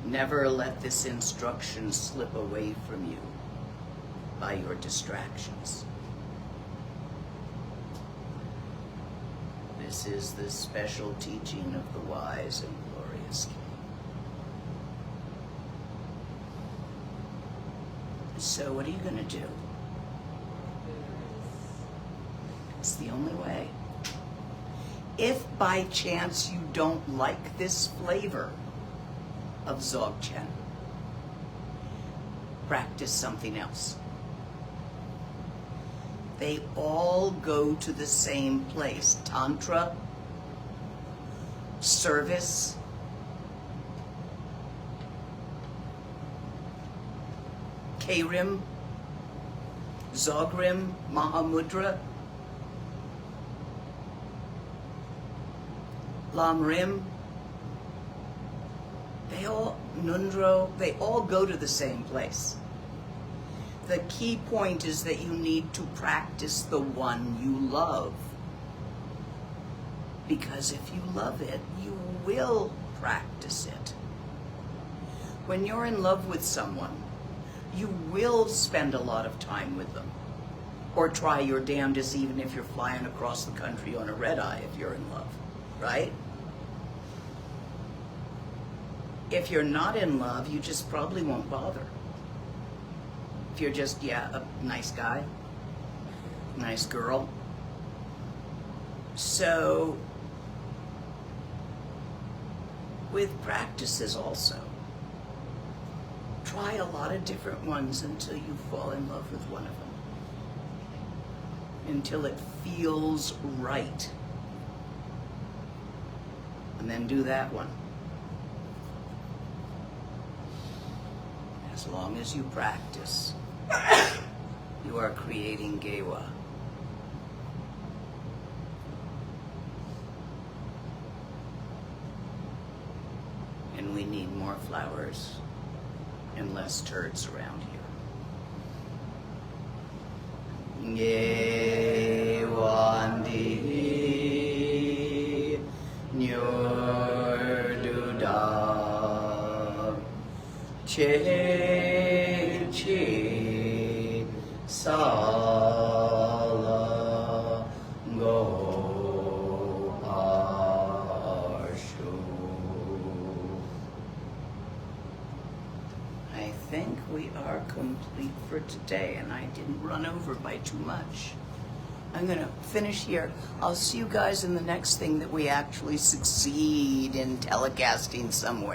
Never let this instruction slip away from you by your distractions. This is the special teaching of the wise and glorious King. So what are you going to do? It's the only way. If by chance you don't like this flavor of Dzogchen, practice something else. They all go to the same place. Tantra, service, K-Rim, Dzogrim, Mahamudra, Lamrim, they all, Nundro, they all go to the same place. The key point is that you need to practice the one you love. Because if you love it, you will practice it. When you're in love with someone, you will spend a lot of time with them. Or try your damnedest even if you're flying across the country on a red eye if you're in love, right? If you're not in love, you just probably won't bother. If you're just, yeah, a nice guy, nice girl. So, with practices also, try a lot of different ones until you fall in love with one of them. Until it feels right. And then do that one. As long as you practice, you are creating Gewa. And we need more flowers and less turds around here. Gewandi Nyor Duda Che Che Sala Go Ashu. I think we are complete for today, and I didn't run over by too much. I'm going to finish here. I'll see you guys in the next thing that we actually succeed in telecasting somewhere.